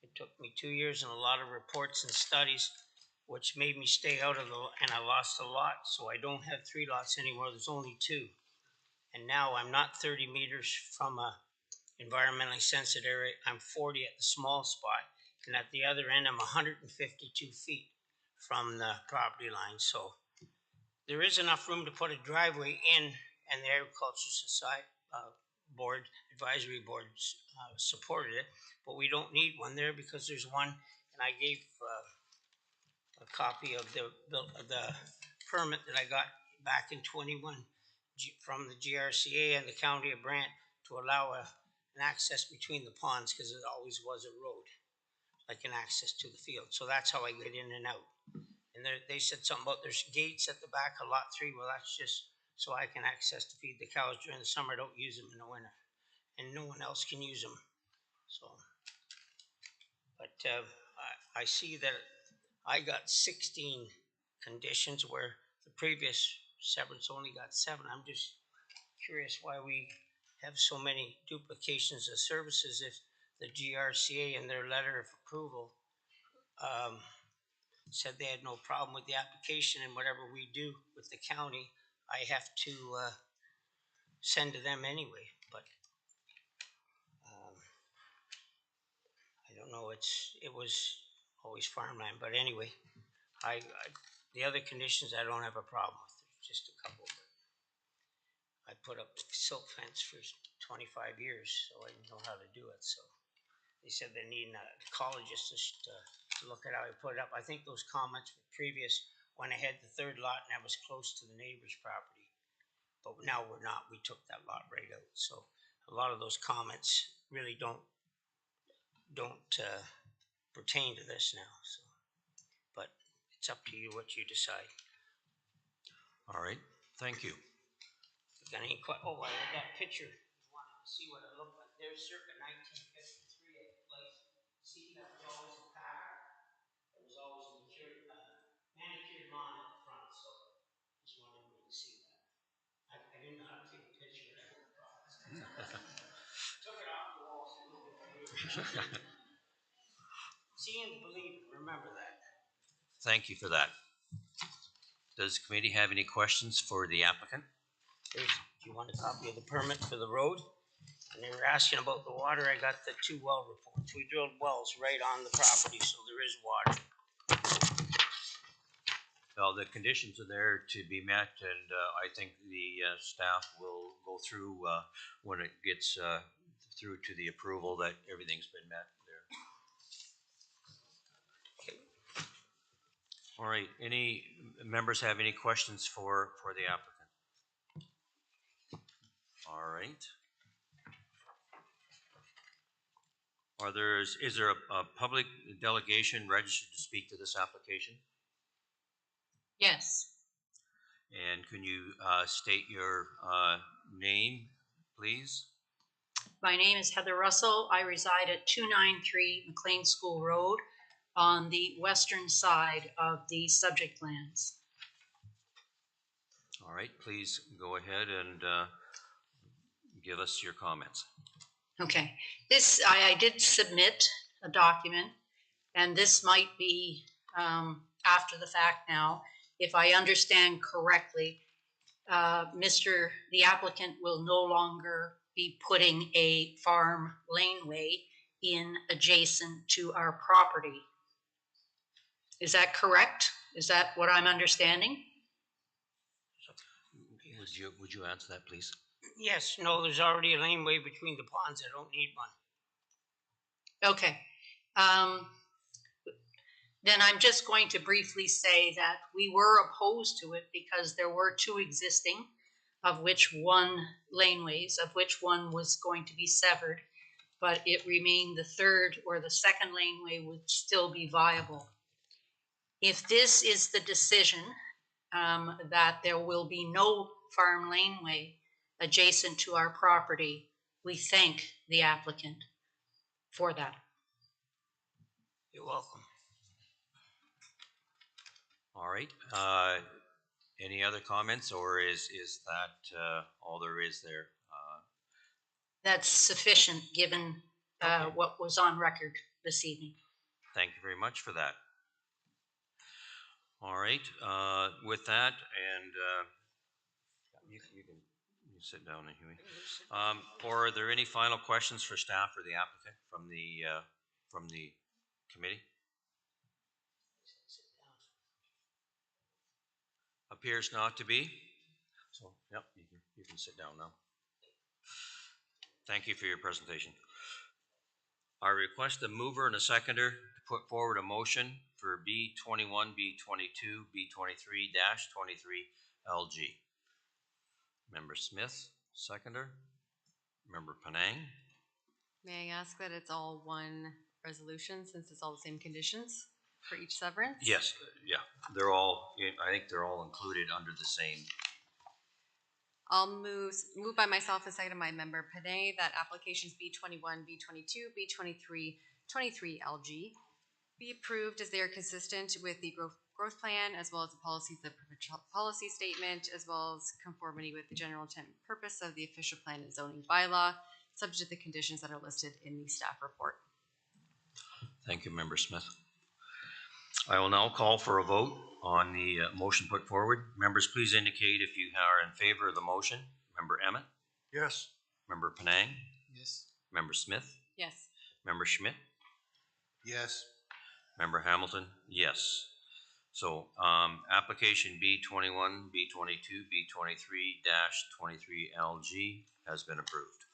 It took me 2 years and a lot of reports and studies, which made me stay out of and I lost a lot. So I don't have 3 lots anymore. There's only 2. And now I'm not 30 meters from a environmentally sensitive area. I'm 40 at the small spot. And at the other end, I'm 152 feet from the property line. So there is enough room to put a driveway in, and the Agriculture Society Advisory Board supported it, but we don't need one there because there's one, and I gave a copy of the permit that I got back in 21 from the GRCA and the County of Brant to allow an access between the ponds because it always was a road, like an access to the field. So that's how I get in and out. And they said something about there's gates at the back of lot 3. Well, that's just so I can access to feed the cows during the summer. I don't use them in the winter. And no one else can use them. So, but I see that I got 16 conditions where the previous severance only got 7. I'm just curious why we have so many duplications of services if the GRCA in their letter of approval said they had no problem with the application, and whatever we do with the county, I have to send to them anyway. But I don't know. It was always farmland. But anyway, the other conditions I don't have a problem with. There's just a couple. I put up silk fence for 25 years, so I know how to do it. So they said they need an ecologist to look at how I put it up. I think those comments were previous when I had the 3rd lot and I was close to the neighbor's property. But now we're not. We took that lot right out. So a lot of those comments really don't pertain to this now. So, but it's up to you what you decide. All right, thank you. Got any oh, I got a picture. You wanted to see what it looked like. There's circa 1953 at the place. See, that was always a pattern. There was always a manicured lawn at the front, so just wanted everybody to see that. I didn't know how to take a picture of it. Took it off the wall so nobody. Seeing is believing, remember that. Thank you for that. Does the committee have any questions for the applicant? Do you want a copy of the permit for the road? And they were asking about the water. I got the 2 well reports. We drilled wells right on the property, so there is water. Well, the conditions are there to be met, and I think the staff will go through when it gets through to the approval that everything's been met there. Okay. All right, any members have any questions for the applicant? All right. Is there a public delegation registered to speak to this application? Yes, And can you state your name, please? my name is Heather Russell. I reside at 293 McLean School Road on the western side of the subject lands. All right, please go ahead and give us your comments. Okay, I did submit a document, and this might be after the fact now. If I understand correctly, the applicant will no longer be putting a farm laneway in adjacent to our property. Is that correct? Is that what I'm understanding? Would you answer that, please? Yes, no, there's already a laneway between the ponds. I don't need one. Okay. Then I'm just going to briefly say that we were opposed to it because there were two existing, of which one laneways, of which one was going to be severed, but it remained the third or the second laneway would still be viable. If this is the decision that there will be no farm laneway adjacent to our property, we thank the applicant for that. You're welcome. All right. Any other comments, or is that all there is there? That's sufficient given Okay. what was on record this evening. Thank you very much for that. All right. With that, and you can sit down, Huey. Or are there any final questions for staff or the applicant from the committee? Appears not to be. So, yep, you can sit down now. Thank you for your presentation. I request a mover and a seconder to put forward a motion for B21, B22, B23-23 LG. Member Smith, seconder. Member Penang. May I ask that it's all one resolution since it's all the same conditions for each severance? Yes, yeah, they're all, I think they're all included under the same. I'll move by myself and second by member Panay that applications B21, B22, B23, 23 LG be approved as they are consistent with the growth plan as well as the policy statement as well as conformity with the general intent and purpose of the official plan and zoning bylaw, subject to the conditions that are listed in the staff report. Thank you, Member Smith. I will now call for a vote on the motion put forward. Members, please indicate if you are in favor of the motion. Member Emmett? Yes. Member Penang? Yes. Member Smith? Yes. Member Schmidt? Yes. Member Hamilton? Yes. So application B21, B22, B23-23 LG has been approved.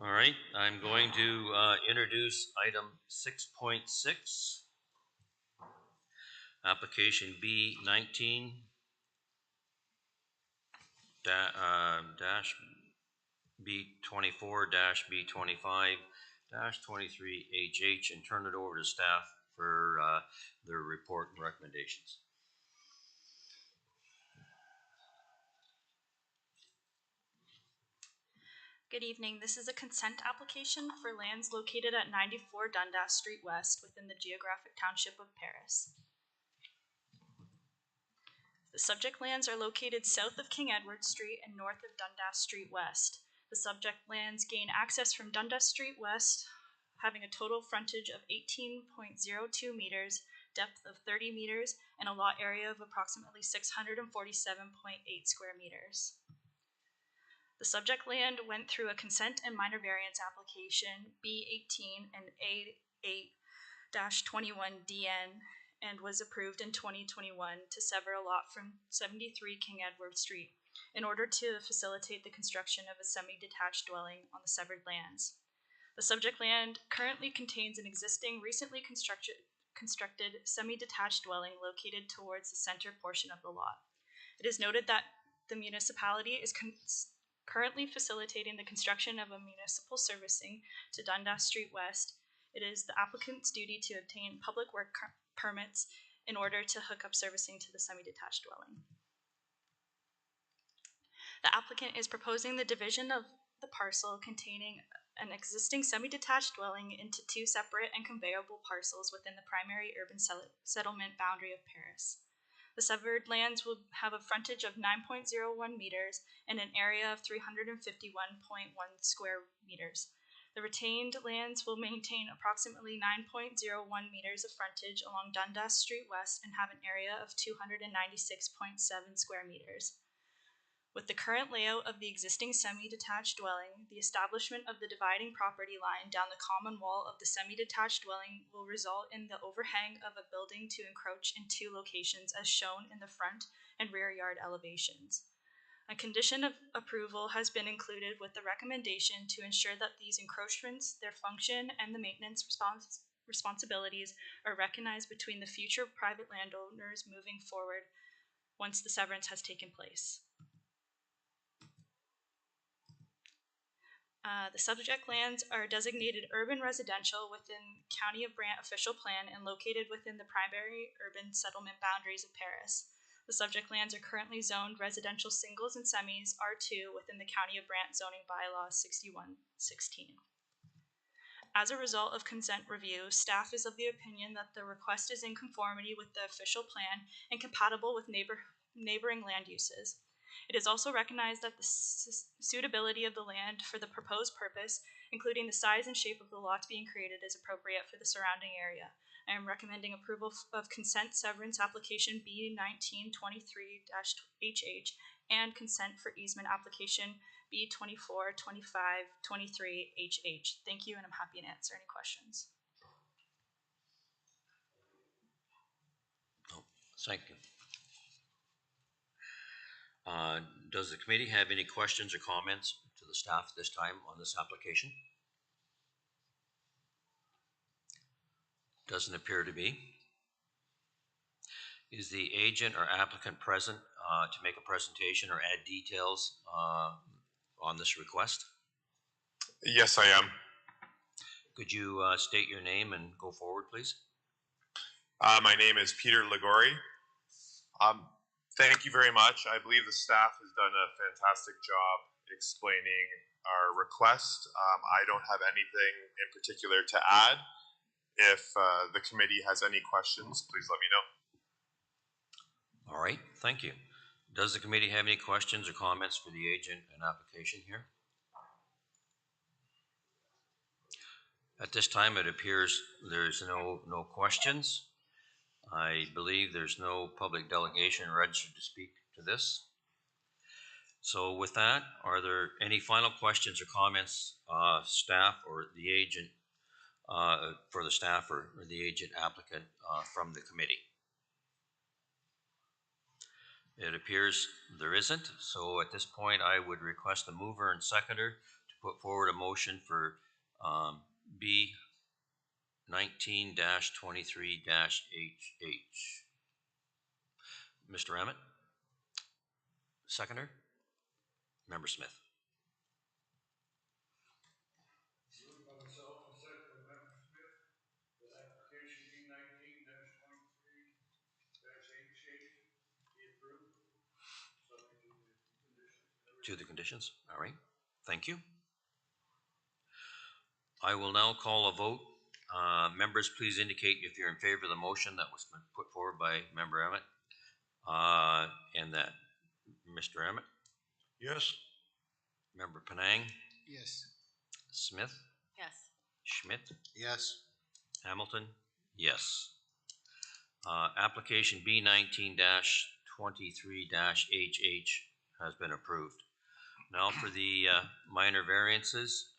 All right, I'm going to introduce item 6.6, application B19 dash B24 dash B25 dash 23HH and turn it over to staff for their report and recommendations. Good evening. This is a consent application for lands located at 94 Dundas Street West within the geographic township of Paris. The subject lands are located south of King Edward Street and north of Dundas Street West. The subject lands gain access from Dundas Street West, having a total frontage of 18.02 meters, depth of 30 meters, and a lot area of approximately 647.8 square meters. The subject land went through a consent and minor variance application B18 and A8-21DN and was approved in 2021 to sever a lot from 73 King Edward Street in order to facilitate the construction of a semi-detached dwelling on the severed lands. The subject land currently contains an existing recently constructed constructed semi-detached dwelling located towards the center portion of the lot. It is noted that the municipality is currently facilitating the construction of a municipal servicing to Dundas Street West. It is the applicant's duty to obtain public work permits in order to hook up servicing to the semi-detached dwelling. The applicant is proposing the division of the parcel containing an existing semi-detached dwelling into two separate and conveyable parcels within the primary urban settlement boundary of Paris. The severed lands will have a frontage of 9.01 meters and an area of 351.1 square meters. The retained lands will maintain approximately 9.01 meters of frontage along Dundas Street West and have an area of 296.7 square meters. With the current layout of the existing semi-detached dwelling, the establishment of the dividing property line down the common wall of the semi-detached dwelling will result in the overhang of a building to encroach in two locations as shown in the front and rear yard elevations. A condition of approval has been included with the recommendation to ensure that these encroachments, their function, and the maintenance responsibilities are recognized between the future private landowners moving forward once the severance has taken place. The subject lands are designated urban residential within County of Brant official plan and located within the primary urban settlement boundaries of Paris. The subject lands are currently zoned residential singles and semis R2 within the County of Brant zoning bylaw 6116. As a result of consent review, staff is of the opinion that the request is in conformity with the official plan and compatible with neighboring land uses. It is also recognized that the suitability of the land for the proposed purpose, including the size and shape of the lots being created, is appropriate for the surrounding area. I am recommending approval of consent severance application B1923-HH and consent for easement application B242523HH. Thank you, and I'm happy to answer any questions. Thank you. Does the committee have any questions or comments to the staff at this time on this application? Doesn't appear to be. Is the agent or applicant present to make a presentation or add details on this request? Yes, I am. Could you state your name and go forward, please? My name is Peter Ligori. Thank you very much. I believe the staff has done a fantastic job explaining our request. I don't have anything in particular to add. If the committee has any questions, please let me know. All right, thank you. Does the committee have any questions or comments for the agent and application here? At this time, it appears there's no questions. I believe there's no public delegation registered to speak to this. So with that, are there any final questions or comments, staff or the agent, for the staff or the agent applicant from the committee? It appears there isn't. So at this point, I would request the mover and seconder to put forward a motion for B 19-23-HH. Mr. Emmett? Seconder? Member Smith? Moved by myself and second by Member Smith, that application B 19-23-HH be approved, subject to the conditions. To the conditions? All right. Thank you. I will now call a vote. Members, please indicate if you're in favor of the motion that was put forward by Member Emmett. And that Mr. Emmett? Yes. Member Penang? Yes. Smith? Yes. Schmidt? Yes. Hamilton? Yes. Application B 19-23-HH has been approved. Now for the minor variances,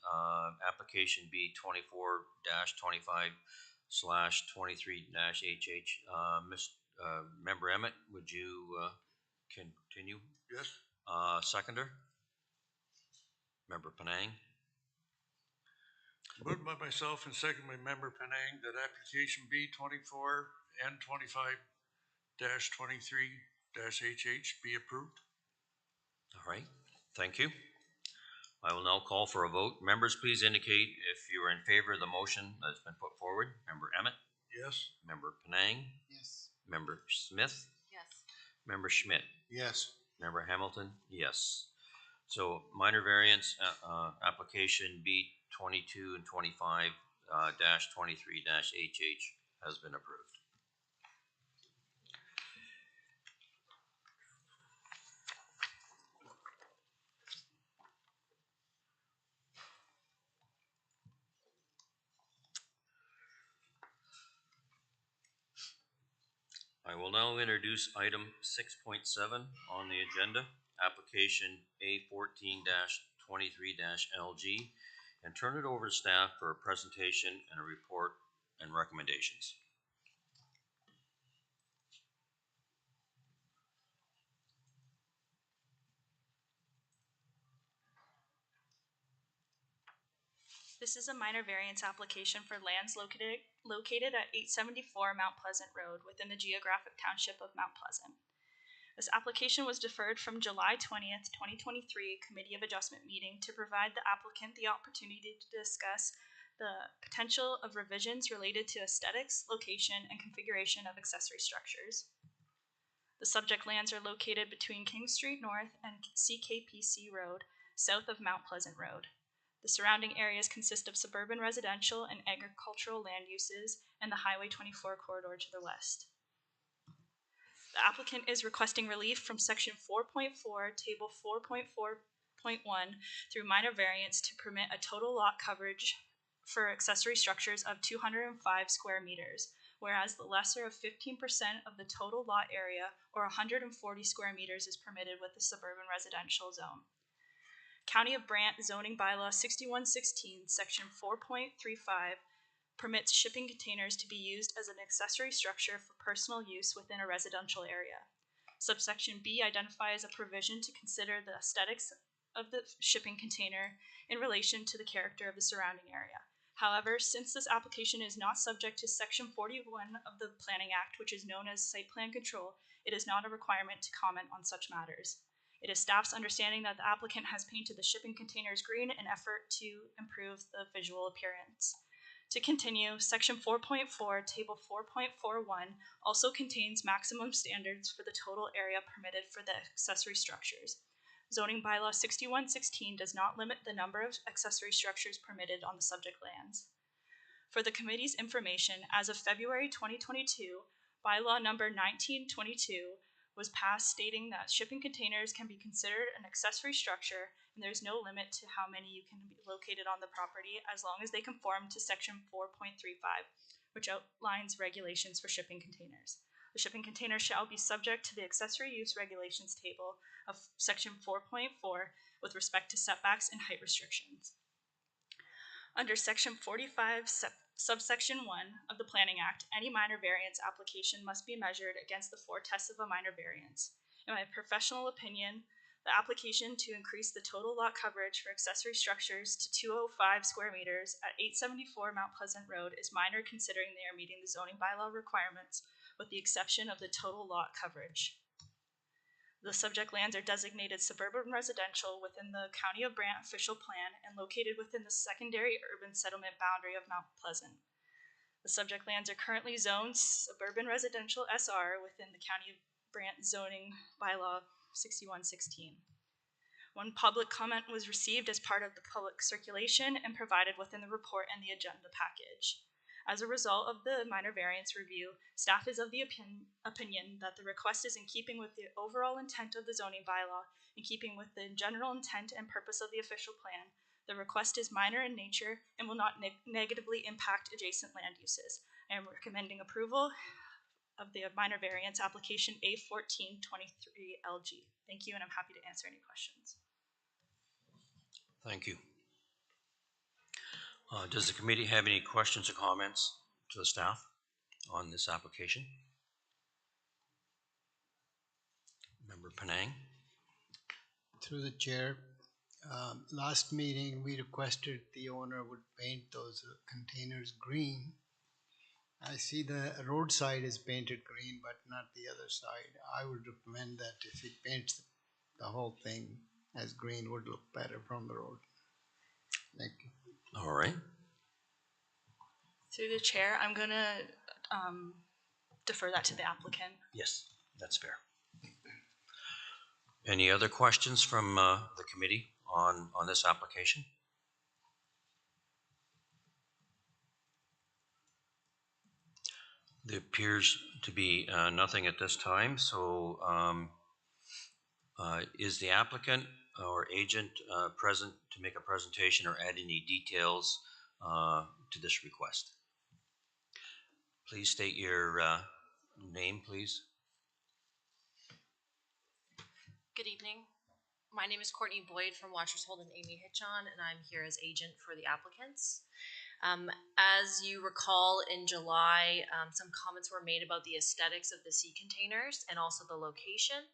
application B 24-25/23-HH. Member Emmett, would you continue? Yes. Seconder? Member Penang? Moved by myself and second by member Penang that application B 24 and 25-23-HH be approved. All right, thank you. I will now call for a vote. Members, please indicate if you are in favor of the motion that's been put forward. Member Emmett? Yes. Member Penang? Yes. Member Smith? Yes. Member Schmidt? Yes. Member Hamilton? Yes. So minor variance, application B 22 and 25 -23-HH has been approved. I will now introduce item 6.7 on the agenda, application A 14-23-LG, and turn it over to staff for a presentation and a report and recommendations. This is a minor variance application for lands located at 874 Mount Pleasant Road within the geographic township of Mount Pleasant. This application was deferred from July 20th, 2023 Committee of Adjustment meeting to provide the applicant the opportunity to discuss the potential of revisions related to aesthetics, location, and configuration of accessory structures. The subject lands are located between King Street North and CKPC Road, south of Mount Pleasant Road. The surrounding areas consist of suburban residential and agricultural land uses and the Highway 24 corridor to the west. The applicant is requesting relief from Section 4.4, Table 4.4.1 through minor variance to permit a total lot coverage for accessory structures of 205 square meters, whereas the lesser of 15% of the total lot area, or 140 square meters, is permitted with the suburban residential zone. County of Brant zoning bylaw 6116, section 4.35 permits shipping containers to be used as an accessory structure for personal use within a residential area. Subsection B identifies a provision to consider the aesthetics of the shipping container in relation to the character of the surrounding area. However, since this application is not subject to Section 41 of the Planning Act, which is known as site plan control, it is not a requirement to comment on such matters. It is staff's understanding that the applicant has painted the shipping containers green in effort to improve the visual appearance. To continue, Section 4.4, Table 4.41 also contains maximum standards for the total area permitted for the accessory structures. Zoning bylaw 6116 does not limit the number of accessory structures permitted on the subject lands. For the committee's information, as of February 2022, bylaw number 1922 was passed stating that shipping containers can be considered an accessory structure and there's no limit to how many you can be located on the property as long as they conform to Section 4.35, which outlines regulations for shipping containers. The shipping container shall be subject to the accessory use regulations table of Section 4.4 with respect to setbacks and height restrictions. Under Section 45, subsection 1 of the Planning Act, any minor variance application must be measured against the 4 tests of a minor variance. In my professional opinion, the application to increase the total lot coverage for accessory structures to 205 square meters at 874 Mount Pleasant Road is minor considering they are meeting the zoning bylaw requirements with the exception of the total lot coverage. The subject lands are designated suburban residential within the County of Brant official plan and located within the secondary urban settlement boundary of Mount Pleasant. The subject lands are currently zoned suburban residential SR within the County of Brant zoning bylaw 6116. One public comment was received as part of the public circulation and provided within the report and the agenda package. As a result of the minor variance review, staff is of the opinion that the request is in keeping with the overall intent of the zoning bylaw, in keeping with the general intent and purpose of the official plan. The request is minor in nature and will not negatively impact adjacent land uses. I am recommending approval of the minor variance application A1423LG. Thank you, and I'm happy to answer any questions. Thank you. Does the committee have any questions or comments to the staff on this application? Member Penang? Through the chair, Last meeting, we requested the owner would paint those containers green. I see the roadside is painted green, but not the other side. I would recommend that if he paints the whole thing as green, would look better from the road. Thank you. All right. Through the chair, I'm gonna defer that to the applicant. Yes, that's fair. Any other questions from the committee on this application? There appears to be nothing at this time, so is the applicant or agent present to make a presentation or add any details to this request? Please state your name, please. Good evening. My name is Courtney Boyd from Watchers Hold and Amy Hitchon, and I'm here as agent for the applicants. As you recall, in July, some comments were made about the aesthetics of the sea containers and also the location.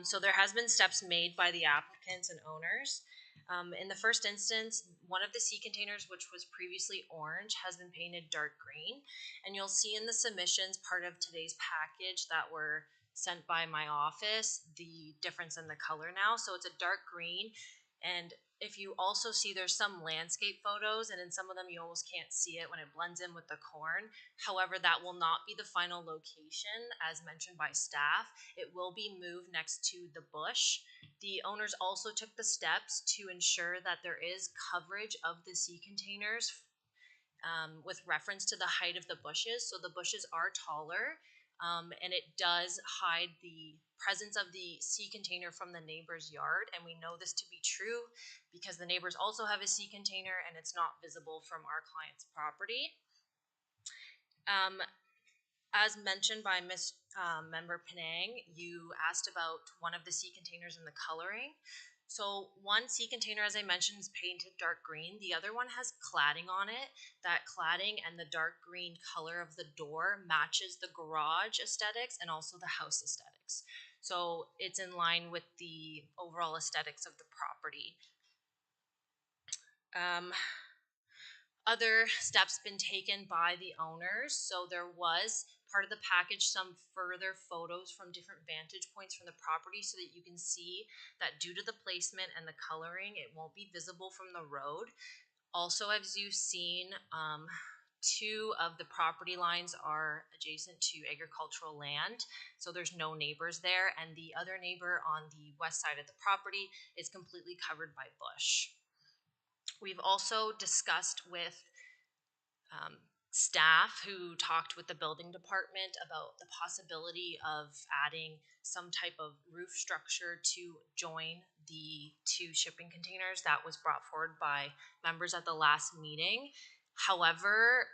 So there has been steps made by the applicants and owners. In the first instance, one of the sea containers, which was previously orange, has been painted dark green. And you'll see in the submissions, part of today's package that were sent by my office, the difference in the color now. So it's a dark green. And if you also see, there's some landscape photos, and in some of them you almost can't see it when it blends in with the corn. However, that will not be the final location as mentioned by staff. It will be moved next to the bush. The owners also took the steps to ensure that there is coverage of the sea containers with reference to the height of the bushes. So the bushes are taller, and it does hide the presence of the sea container from the neighbor's yard. And we know this to be true because the neighbors also have a sea container and it's not visible from our client's property. As mentioned by Member Penang, you asked about one of the sea containers and the coloring. So one sea container, as I mentioned, is painted dark green. The other one has cladding on it. That cladding and the dark green color of the door matches the garage aesthetics and also the house aesthetics. So it's in line with the overall aesthetics of the property. Other steps been taken by the owners. So there was part of the package some further photos from different vantage points from the property so that you can see that due to the placement and the coloring, it won't be visible from the road. Also, as you've seen, two of the property lines are adjacent to agricultural land, so there's no neighbors there, and the other neighbor on the west side of the property is completely covered by bush. We've also discussed with staff who talked with the building department about the possibility of adding some type of roof structure to join the two shipping containers that was brought forward by members at the last meeting. However,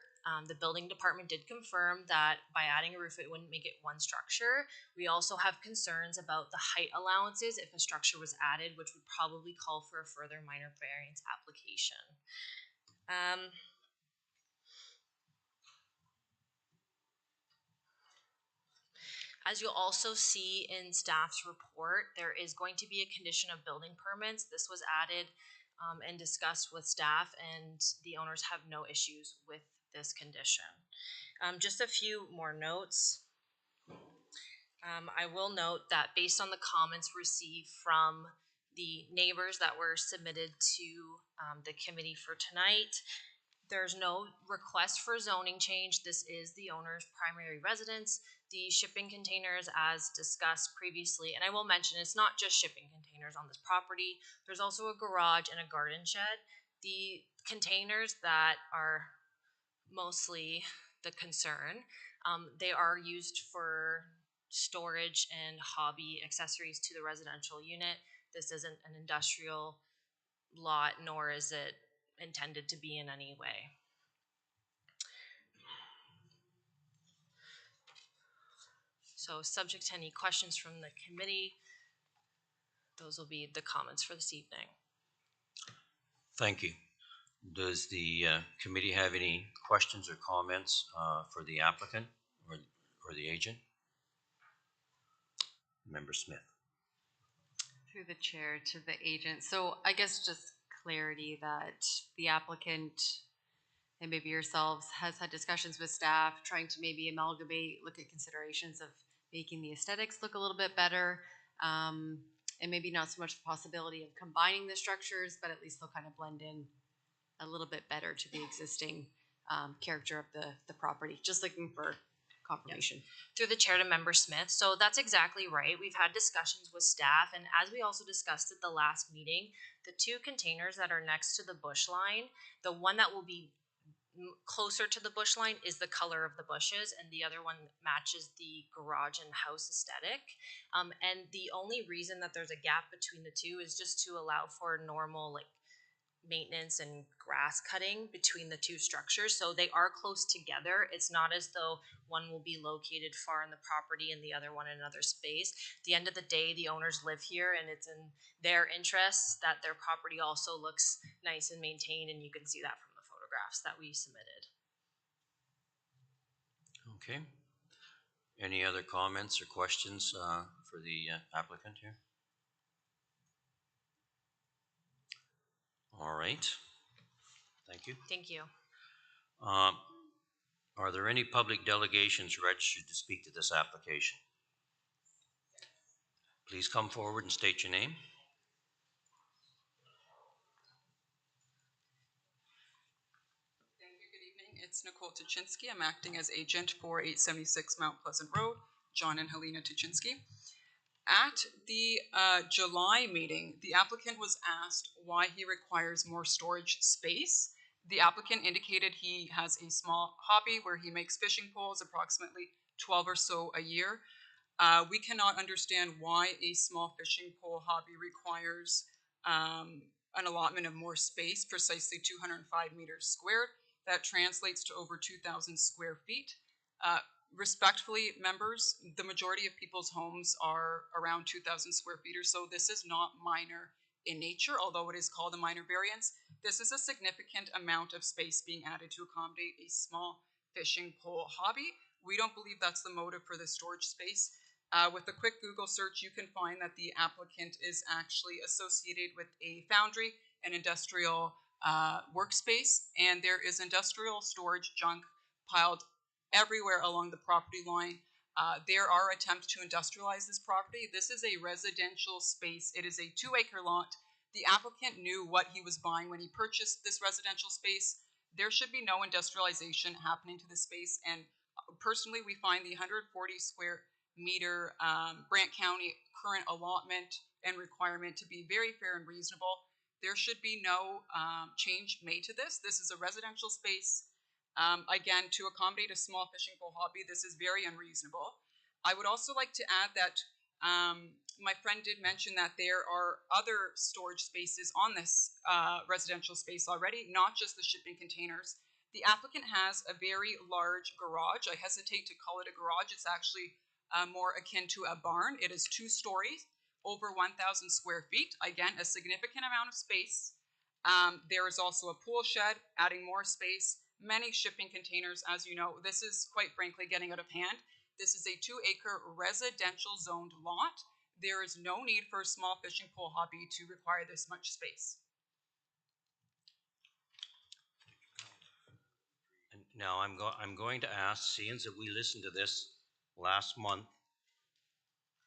the building department did confirm that by adding a roof, it wouldn't make it one structure. We also have concerns about the height allowances if a structure was added, which would probably call for a further minor variance application. As you'll also see in staff's report, there is going to be a condition of building permits. This was added and discussed with staff, and the owners have no issues with this condition. Just a few more notes. I will note that based on the comments received from the neighbors that were submitted to the committee for tonight, there's no request for zoning change. This is the owner's primary residence. The shipping containers, as discussed previously, and I will mention it's not just shipping containers on this property. There's also a garage and a garden shed. The containers that are mostly the concern, they are used for storage and hobby accessories to the residential unit. This isn't an industrial lot, nor is it intended to be in any way. So subject to any questions from the committee, those will be the comments for this evening. Thank you. Does the committee have any questions or comments for the applicant or the agent? Member Smith. Through the chair to the agent. So I guess just clarity that the applicant and maybe yourselves has had discussions with staff trying to maybe amalgamate, look at considerations of making the aesthetics look a little bit better. And maybe not so much the possibility of combining the structures, but at least they'll kind of blend in a little bit better to the existing character of the property. Just looking for confirmation. Through the chair to member Smith. So that's exactly right. We've had discussions with staff, and as we also discussed at the last meeting, the two containers that are next to the bush line, the one that will be closer to the bush line is the color of the bushes, and the other one matches the garage and house aesthetic. And the only reason that there's a gap between the two is just to allow for normal like maintenance and grass cutting between the two structures, so they are close together. It's not as though one will be located far in the property and the other one in another space. At the end of the day, the owners live here, and it's in their interests that their property also looks nice and maintained, and you can see that from the photographs that we submitted. Okay. Any other comments or questions for the applicant here? All right. Thank you. Thank you. Are there any public delegations registered to speak to this application? Please come forward and state your name. Thank you. Good evening. It's Nicole Tuchinski. I'm acting as agent for 876 Mount Pleasant Road, John and Helena Tuchinski. At the July meeting, the applicant was asked why he requires more storage space. The applicant indicated he has a small hobby where he makes fishing poles, approximately 12 or so a year. We cannot understand why a small fishing pole hobby requires an allotment of more space, precisely 205 meters squared. That translates to over 2,000 square feet. Respectfully, members, the majority of people's homes are around 2,000 square feet or so. This is not minor in nature, although it is called a minor variance. This is a significant amount of space being added to accommodate a small fishing pole hobby. We don't believe that's the motive for the storage space. With a quick Google search, you can find that the applicant is actually associated with a foundry, an industrial workspace, and there is industrial storage junk piled everywhere along the property line. There are attempts to industrialize this property. This is a residential space. It is a 2-acre lot. The applicant knew what he was buying when he purchased this residential space. There should be no industrialization happening to this space. And personally, we find the 140 square meter Brant County current allotment and requirement to be very fair and reasonable. There should be no change made to this. This is a residential space. Again, to accommodate a small fishing pole hobby, this is very unreasonable. I would also like to add that my friend did mention that there are other storage spaces on this residential space already, not just the shipping containers. The applicant has a very large garage. I hesitate to call it a garage. It's actually more akin to a barn. It is 2 stories, over 1,000 square feet. Again, a significant amount of space. There is also a pool shed, adding more space. Many shipping containers, as you know. This is quite frankly getting out of hand. This is a 2-acre residential zoned lot. There is no need for a small fishing pole hobby to require this much space. And now I'm going to ask, seeing that we listened to this last month,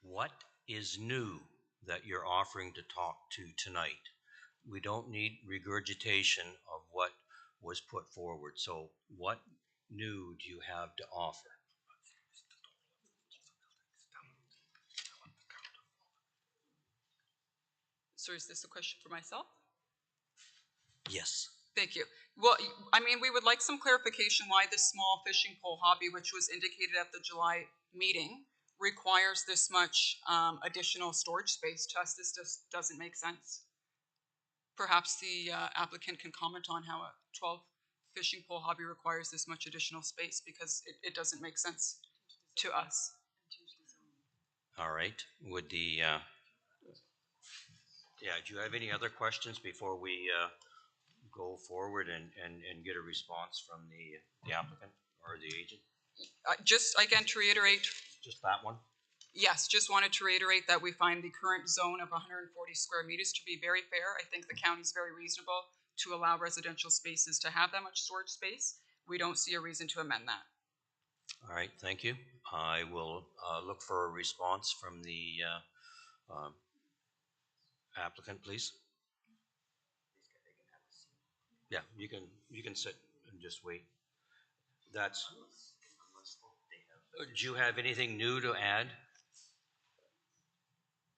what is new that you're offering to talk to tonight? We don't need regurgitation of what was put forward. So what new do you have to offer? So is this a question for myself? Yes. Thank you. Well, I mean, we would like some clarification why this small fishing pole hobby, which was indicated at the July meeting, requires this much additional storage space. To us, this just doesn't make sense. Perhaps the applicant can comment on how a 12 fishing pole hobby requires this much additional space, because it doesn't make sense to us. All right. Would the do you have any other questions before we go forward and get a response from the applicant or the agent? Just again to reiterate, just that one. Yes, just wanted to reiterate that we find the current zone of 140 square meters to be very fair. I think the county's very reasonable to allow residential spaces to have that much storage space. We don't see a reason to amend that. All right, thank you. I will look for a response from the applicant, please. Yeah, you can sit and just wait. That's. Do you have anything new to add?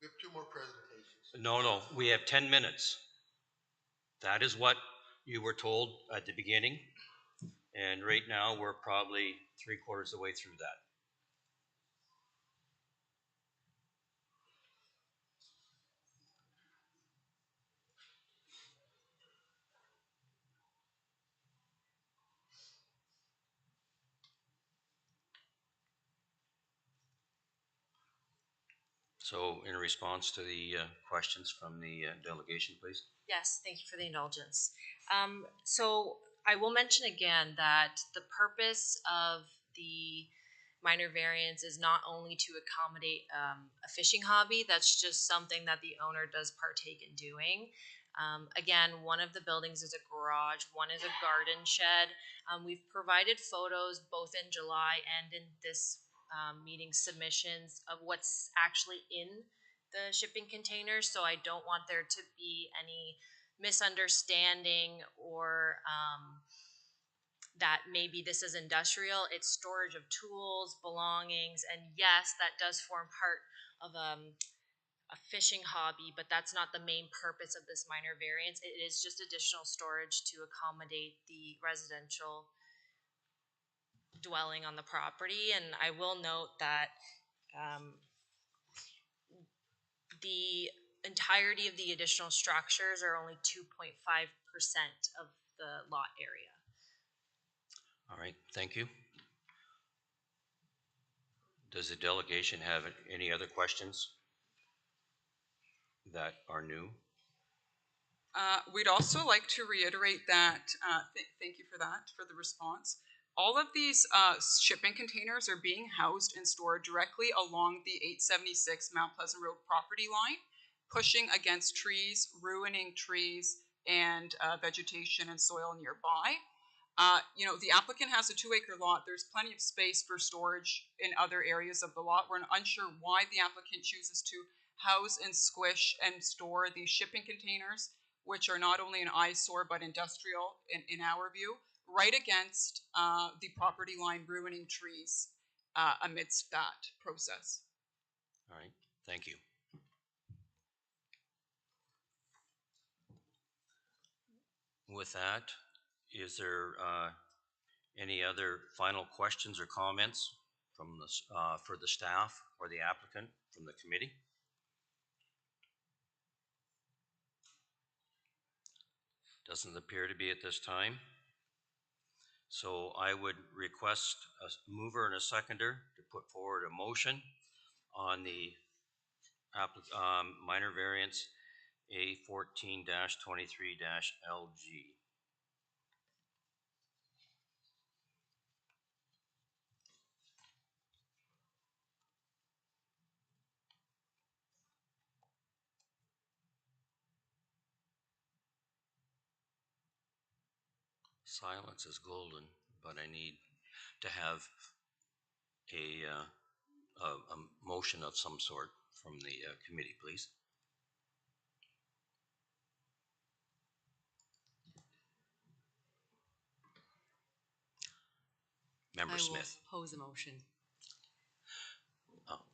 We have 2 more presentations. No, we have 10 minutes. That is what you were told at the beginning. And right now, we're probably 3/4 of the way through that. So in response to the questions from the delegation, please. Yes, thank you for the indulgence. So I will mention again that the purpose of the minor variance is not only to accommodate a fishing hobby, that's just something that the owner does partake in doing. Again, one of the buildings is a garage, one is a garden shed. We've provided photos both in July and in this meeting submissions of what's actually in the shipping containers, so I don't want there to be any misunderstanding or that maybe this is industrial. It's storage of tools, belongings, and yes, that does form part of a fishing hobby, but that's not the main purpose of this minor variance. It is just additional storage to accommodate the residential dwelling on the property. And I will note that the entirety of the additional structures are only 2.5% of the lot area. All right, thank you. Does the delegation have any other questions that are new? We'd also like to reiterate that, thank you for that, for the response. All of these shipping containers are being housed and stored directly along the 876 Mount Pleasant Road property line, pushing against trees, ruining trees and vegetation and soil nearby. The applicant has a 2-acre lot. There's plenty of space for storage in other areas of the lot. We're unsure why the applicant chooses to house and squish and store these shipping containers, which are not only an eyesore but industrial in our view, right against the property line, ruining trees amidst that process. All right, thank you. With that, is there any other final questions or comments from the, for the staff or the applicant from the committee? Doesn't appear to be at this time. So I would request a mover and a seconder to put forward a motion on the minor variance A14-23-LG. Silence is golden, but I need to have a motion of some sort from the committee, please. Member Smith. I will pose a motion. Oh.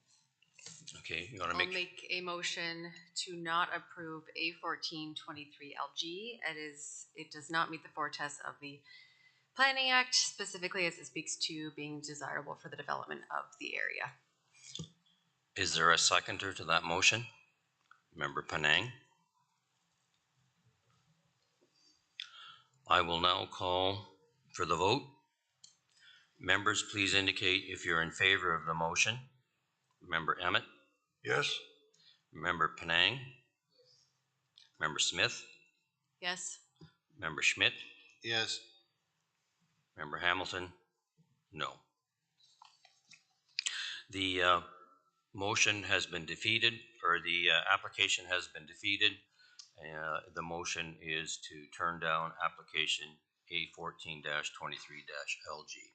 Okay, you want to I'll make? make a motion to not approve A14-23-LG. It does not meet the 4 tests of the Planning Act, specifically as it speaks to being desirable for the development of the area. Is there a seconder to that motion? Member Penang. I will now call for the vote. Members, please indicate if you're in favor of the motion. Member Emmett? Yes. Member Penang? Member Smith? Yes. Member Schmidt? Yes. Member Hamilton? No. The motion has been defeated, or the application has been defeated. The motion is to turn down application A14-23-LG.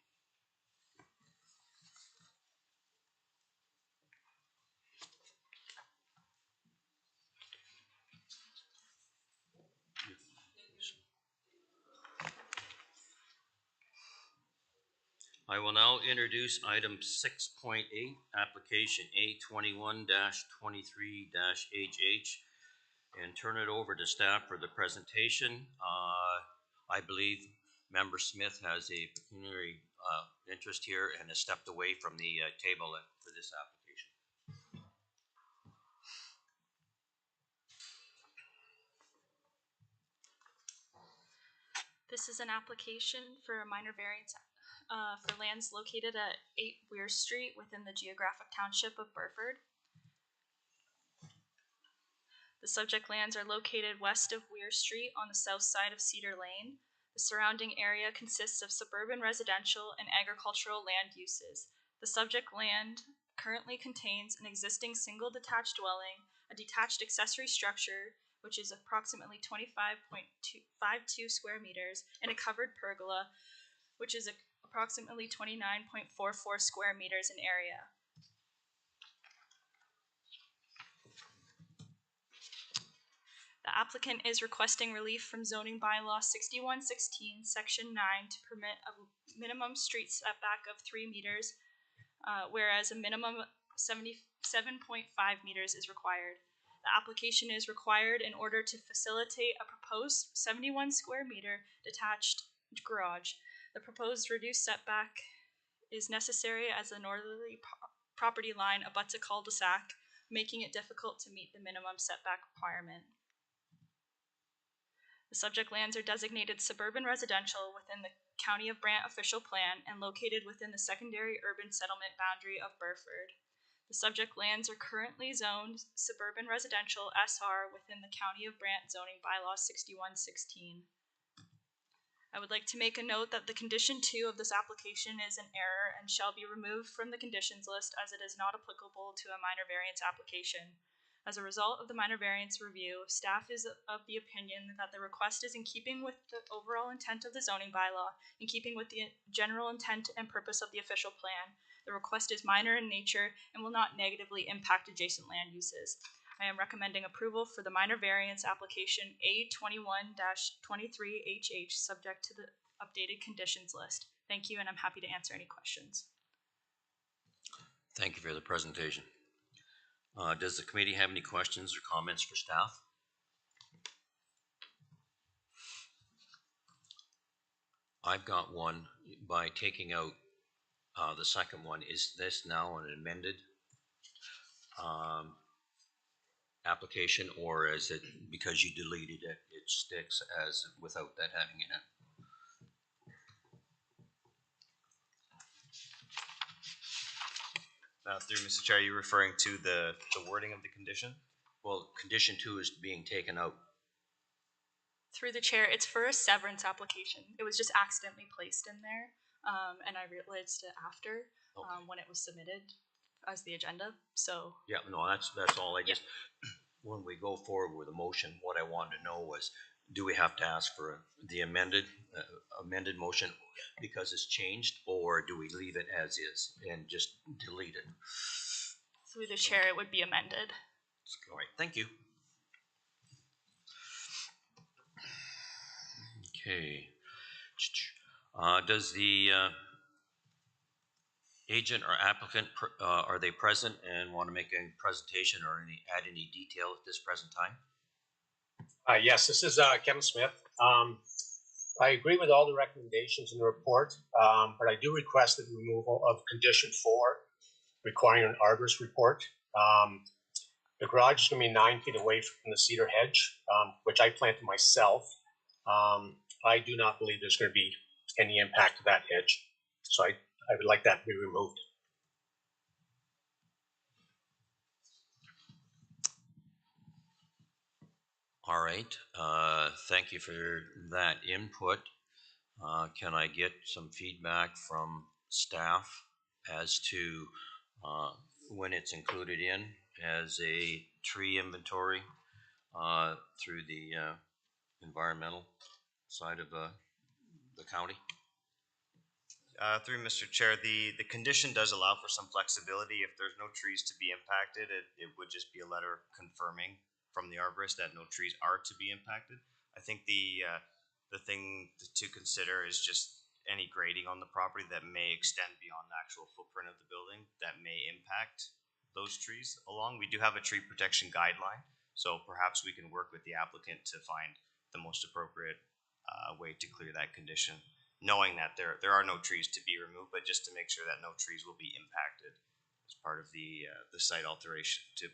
I will now introduce item 6.8, application A21-23-HH, and turn it over to staff for the presentation. I believe Member Smith has a pecuniary interest here and has stepped away from the table for this application. This is an application for a minor variance for lands located at 8 Weir Street within the geographic township of Burford. The subject lands are located west of Weir Street on the south side of Cedar Lane. The surrounding area consists of suburban residential and agricultural land uses. The subject land currently contains an existing single detached dwelling, a detached accessory structure, which is approximately 25.52 square meters, and a covered pergola, which is approximately 29.44 square meters in area. The applicant is requesting relief from zoning bylaw 6116, section 9, to permit a minimum street setback of 3 meters, whereas a minimum 77.5 meters is required. The application is required in order to facilitate a proposed 71 square meter detached garage. The proposed reduced setback is necessary as the northerly property line abuts a cul-de-sac, making it difficult to meet the minimum setback requirement. The subject lands are designated suburban residential within the County of Brant official plan and located within the secondary urban settlement boundary of Burford. The subject lands are currently zoned suburban residential SR within the County of Brant zoning bylaw 6116. I would like to make a note that the condition 2 of this application is an error and shall be removed from the conditions list as it is not applicable to a minor variance application. As a result of the minor variance review, staff is of the opinion that the request is in keeping with the overall intent of the zoning bylaw, in keeping with the general intent and purpose of the official plan. The request is minor in nature and will not negatively impact adjacent land uses. I am recommending approval for the minor variance application A21-23HH subject to the updated conditions list. Thank you, and I'm happy to answer any questions. Thank you for the presentation. Does the committee have any questions or comments for staff? I've got one. By taking out the second one, is this now an amended application, or is it because you deleted it, it sticks as without that having in it? Through Mr. Chair, are you referring to the wording of the condition? Well, condition 2 is being taken out. Through the chair, it's for a severance application. It was just accidentally placed in there, and I realized it after when it was submitted as the agenda. So yeah, no, that's all. I just when we go forward with a motion, what I wanted to know was, do we have to ask for the amended motion because it's changed, or do we leave it as is and just delete it? Through the chair, it would be amended. All right, thank you. Okay. Does the agent or applicant, are they present and want to make a presentation or add any detail at this present time? Yes, this is Kevin Smith. I agree with all the recommendations in the report, but I do request the removal of condition 4, requiring an arborist report. The garage is going to be 9 feet away from the cedar hedge, which I planted myself. I do not believe there's going to be any impact to that hedge, so I would like that to be removed. All right, thank you for that input. Can I get some feedback from staff as to when it's included in as a tree inventory through the environmental side of the county? Through Mr. Chair, the condition does allow for some flexibility. If there's no trees to be impacted, it would just be a letter confirming from the arborist that no trees are to be impacted. I think the thing to consider is just any grading on the property that may extend beyond the actual footprint of the building that may impact those trees along. We do have a tree protection guideline, so perhaps we can work with the applicant to find the most appropriate way to clear that condition, knowing that there are no trees to be removed, but just to make sure that no trees will be impacted as part of the site alteration to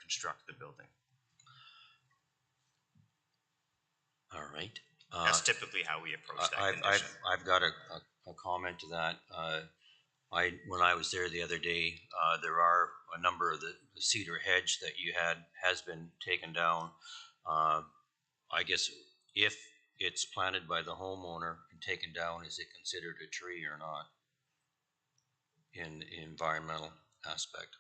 construct the building. All right. That's typically how we approach that condition. I've got a comment to that. When I was there the other day, there are a number of the cedar hedge that you had has been taken down. I guess if it's planted by the homeowner and taken down, is it considered a tree or not in the environmental aspect?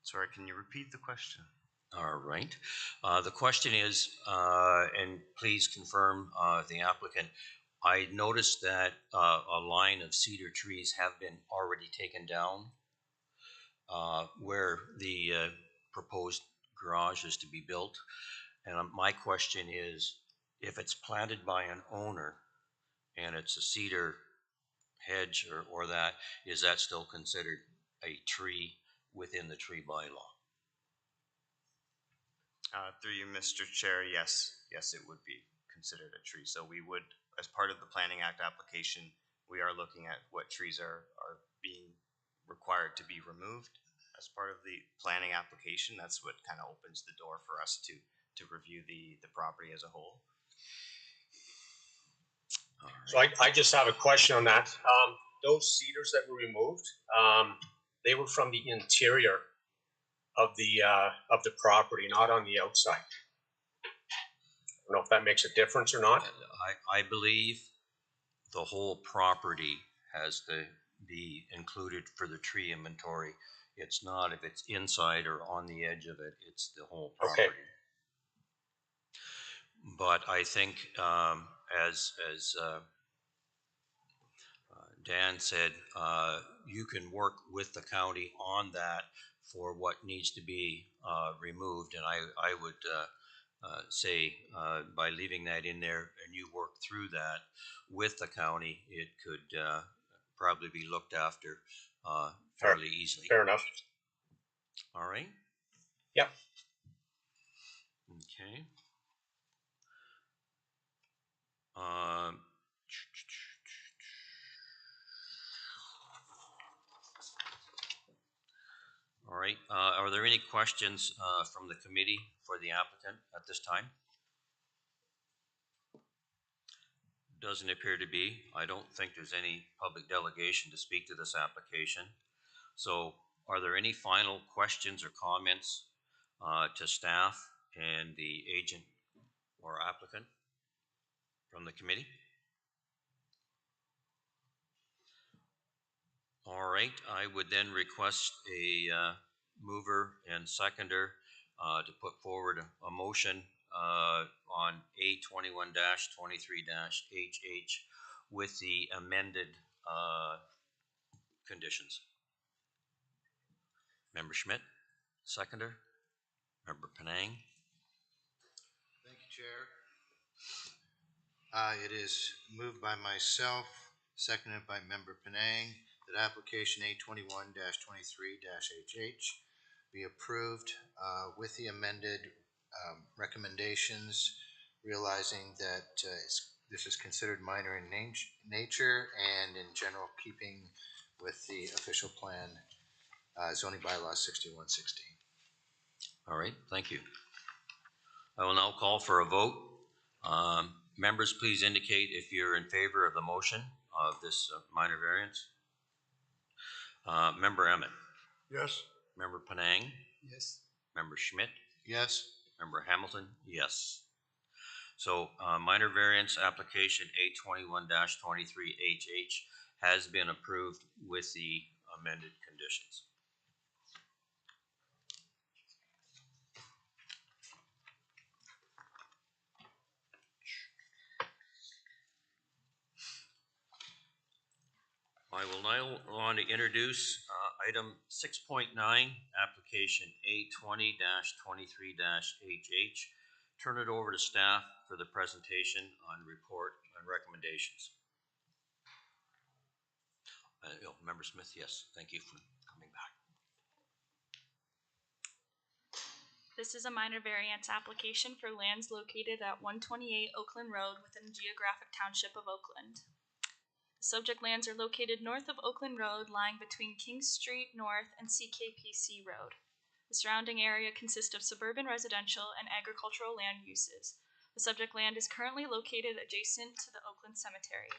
Sorry, can you repeat the question? All right. The question is, and please confirm the applicant, I noticed that a line of cedar trees have been already taken down where the proposed garage is to be built. And my question is, if it's planted by an owner and it's a cedar hedge or that, is that still considered a tree within the tree bylaw? Through you, Mr. Chair, yes, it would be considered a tree. So we would, as part of the Planning Act application, we are looking at what trees are being required to be removed as part of the planning application. That's what kind of opens the door for us to review the property as a whole. So I just have a question on that. Those cedars that were removed, they were from the interior of the property, not on the outside. I don't know if that makes a difference or not. I believe the whole property has to be included for the tree inventory. It's not if it's inside or on the edge of it, it's the whole property. Okay. But I think as Dan said, you can work with the county on that for what needs to be removed. And I would say by leaving that in there and you work through that with the county, it could probably be looked after fairly easily. Fair enough. All right. Yep. Okay. All right. Are there any questions from the committee for the applicant at this time? Doesn't appear to be. I don't think there's any public delegation to speak to this application. So are there any final questions or comments to staff and the agent or applicant from the committee? All right, I would then request a mover and seconder to put forward a motion on A21-23-HH with the amended conditions. Member Schmidt, seconder. Member Penang. Thank you, Chair. It is moved by myself, seconded by Member Penang, that application A21-23-HH be approved with the amended recommendations, realizing that this is considered minor in nature and in general keeping with the official plan zoning bylaw 6116. All right, thank you. I will now call for a vote. Members, please indicate if you're in favor of the motion of this minor variance. Member Emmett. Yes. Member Penang. Yes. Member Schmidt. Yes. Member Hamilton. Yes. So minor variance application A21-23HH has been approved with the amended conditions. I will now want to introduce item 6.9, application A20-23-HH. Turn it over to staff for the presentation on report and recommendations. Member Smith, yes, thank you for coming back. This is a minor variance application for lands located at 128 Oakland Road within the geographic township of Oakland. The subject lands are located north of Oakland Road, lying between King Street North and CKPC Road. The surrounding area consists of suburban residential and agricultural land uses. The subject land is currently located adjacent to the Oakland Cemetery.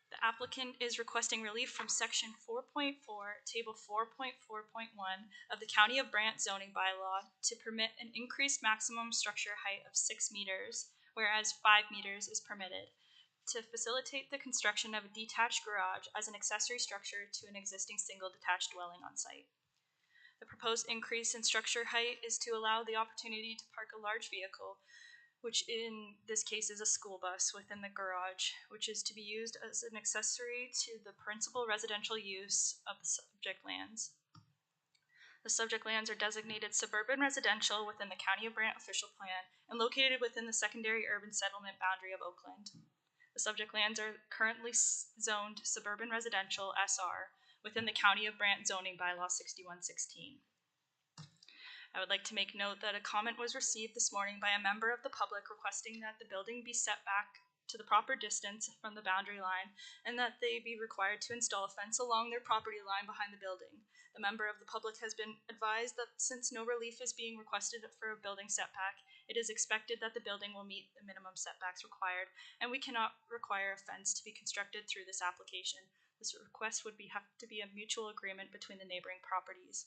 The applicant is requesting relief from section 4.4, table 4.4.1 of the County of Brant zoning bylaw to permit an increased maximum structure height of 6 meters, whereas 5 meters is permitted, to facilitate the construction of a detached garage as an accessory structure to an existing single detached dwelling on site. The proposed increase in structure height is to allow the opportunity to park a large vehicle, which in this case is a school bus, within the garage, which is to be used as an accessory to the principal residential use of the subject lands. The subject lands are designated suburban residential within the County of Brant official plan and located within the secondary urban settlement boundary of Oakland. The subject lands are currently zoned suburban residential SR within the County of Brant zoning bylaw 6116. I would like to make note that a comment was received this morning by a member of the public requesting that the building be set back to the proper distance from the boundary line and that they be required to install a fence along their property line behind the building. The member of the public has been advised that since no relief is being requested for a building setback, it is expected that the building will meet the minimum setbacks required, and we cannot require a fence to be constructed through this application. This request would have to be a mutual agreement between the neighboring properties.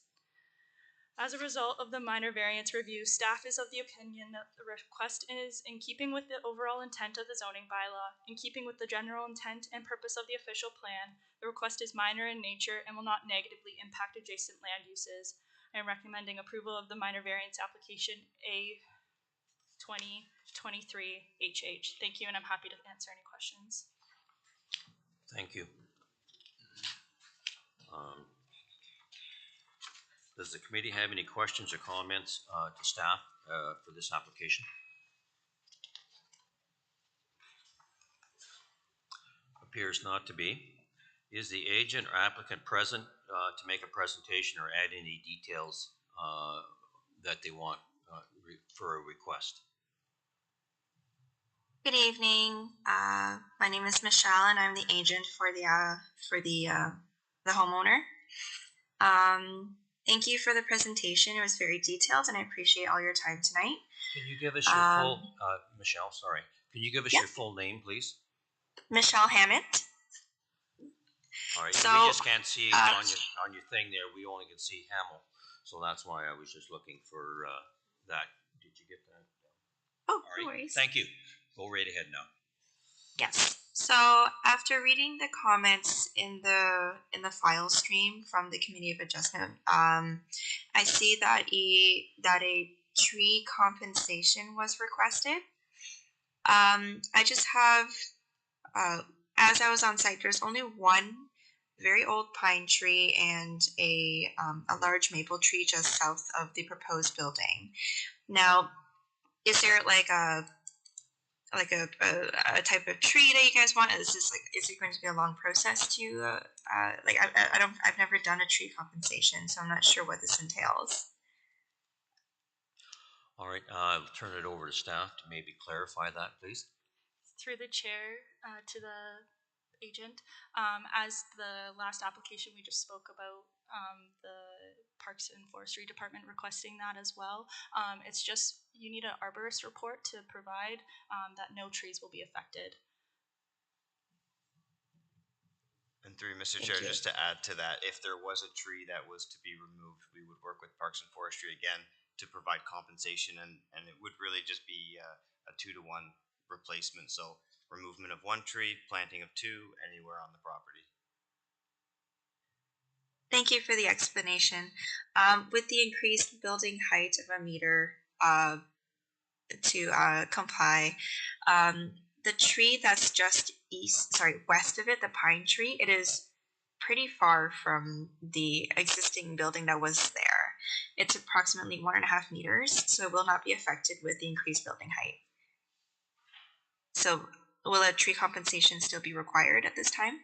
As a result of the minor variance review, staff is of the opinion that the request is in keeping with the overall intent of the zoning bylaw, in keeping with the general intent and purpose of the official plan. The request is minor in nature and will not negatively impact adjacent land uses. I am recommending approval of the minor variance application A2023HH. Thank you, and I'm happy to answer any questions. Thank you. Does the committee have any questions or comments to staff for this application? Appears not to be. Is the agent or applicant present to make a presentation or add any details that they want for a request? Good evening. My name is Michelle, and I'm the agent for the homeowner. Thank you for the presentation. It was very detailed, and I appreciate all your time tonight. Can you give us your full, Michelle, sorry. Can you give us your full name, please? Michelle Hammett. All right, So, we just can't see on your thing there. We only can see Hamel. So that's why I was just looking for that. Did you get that? Oh, All right, no worries. thank you. Go right ahead now. Yes. So after reading the comments in the file stream from the Committee of Adjustment, I see that a tree compensation was requested. I just have, as I was on site, there's only one very old pine tree and a large maple tree just south of the proposed building. Now, is there like a type of tree that you guys want? Is it going to be a long process to I've never done a tree compensation, so I'm not sure what this entails. All right, I'll turn it over to staff to maybe clarify that, please. Through the chair to the agent, as the last application we just spoke about, the Parks and Forestry Department requesting that as well. It's just you need an arborist report to provide that no trees will be affected. And through Mr. Chair, just to add to that, if there was a tree that was to be removed, we would work with Parks and Forestry again to provide compensation, and it would really just be a 2-to-1 replacement. So removement of one tree, planting of two, anywhere on the property. Thank you for the explanation. With the increased building height of a meter to comply, the tree that's just west of it, the pine tree, it is pretty far from the existing building that was there. It's approximately 1.5 meters, so it will not be affected with the increased building height. So will a tree compensation still be required at this time?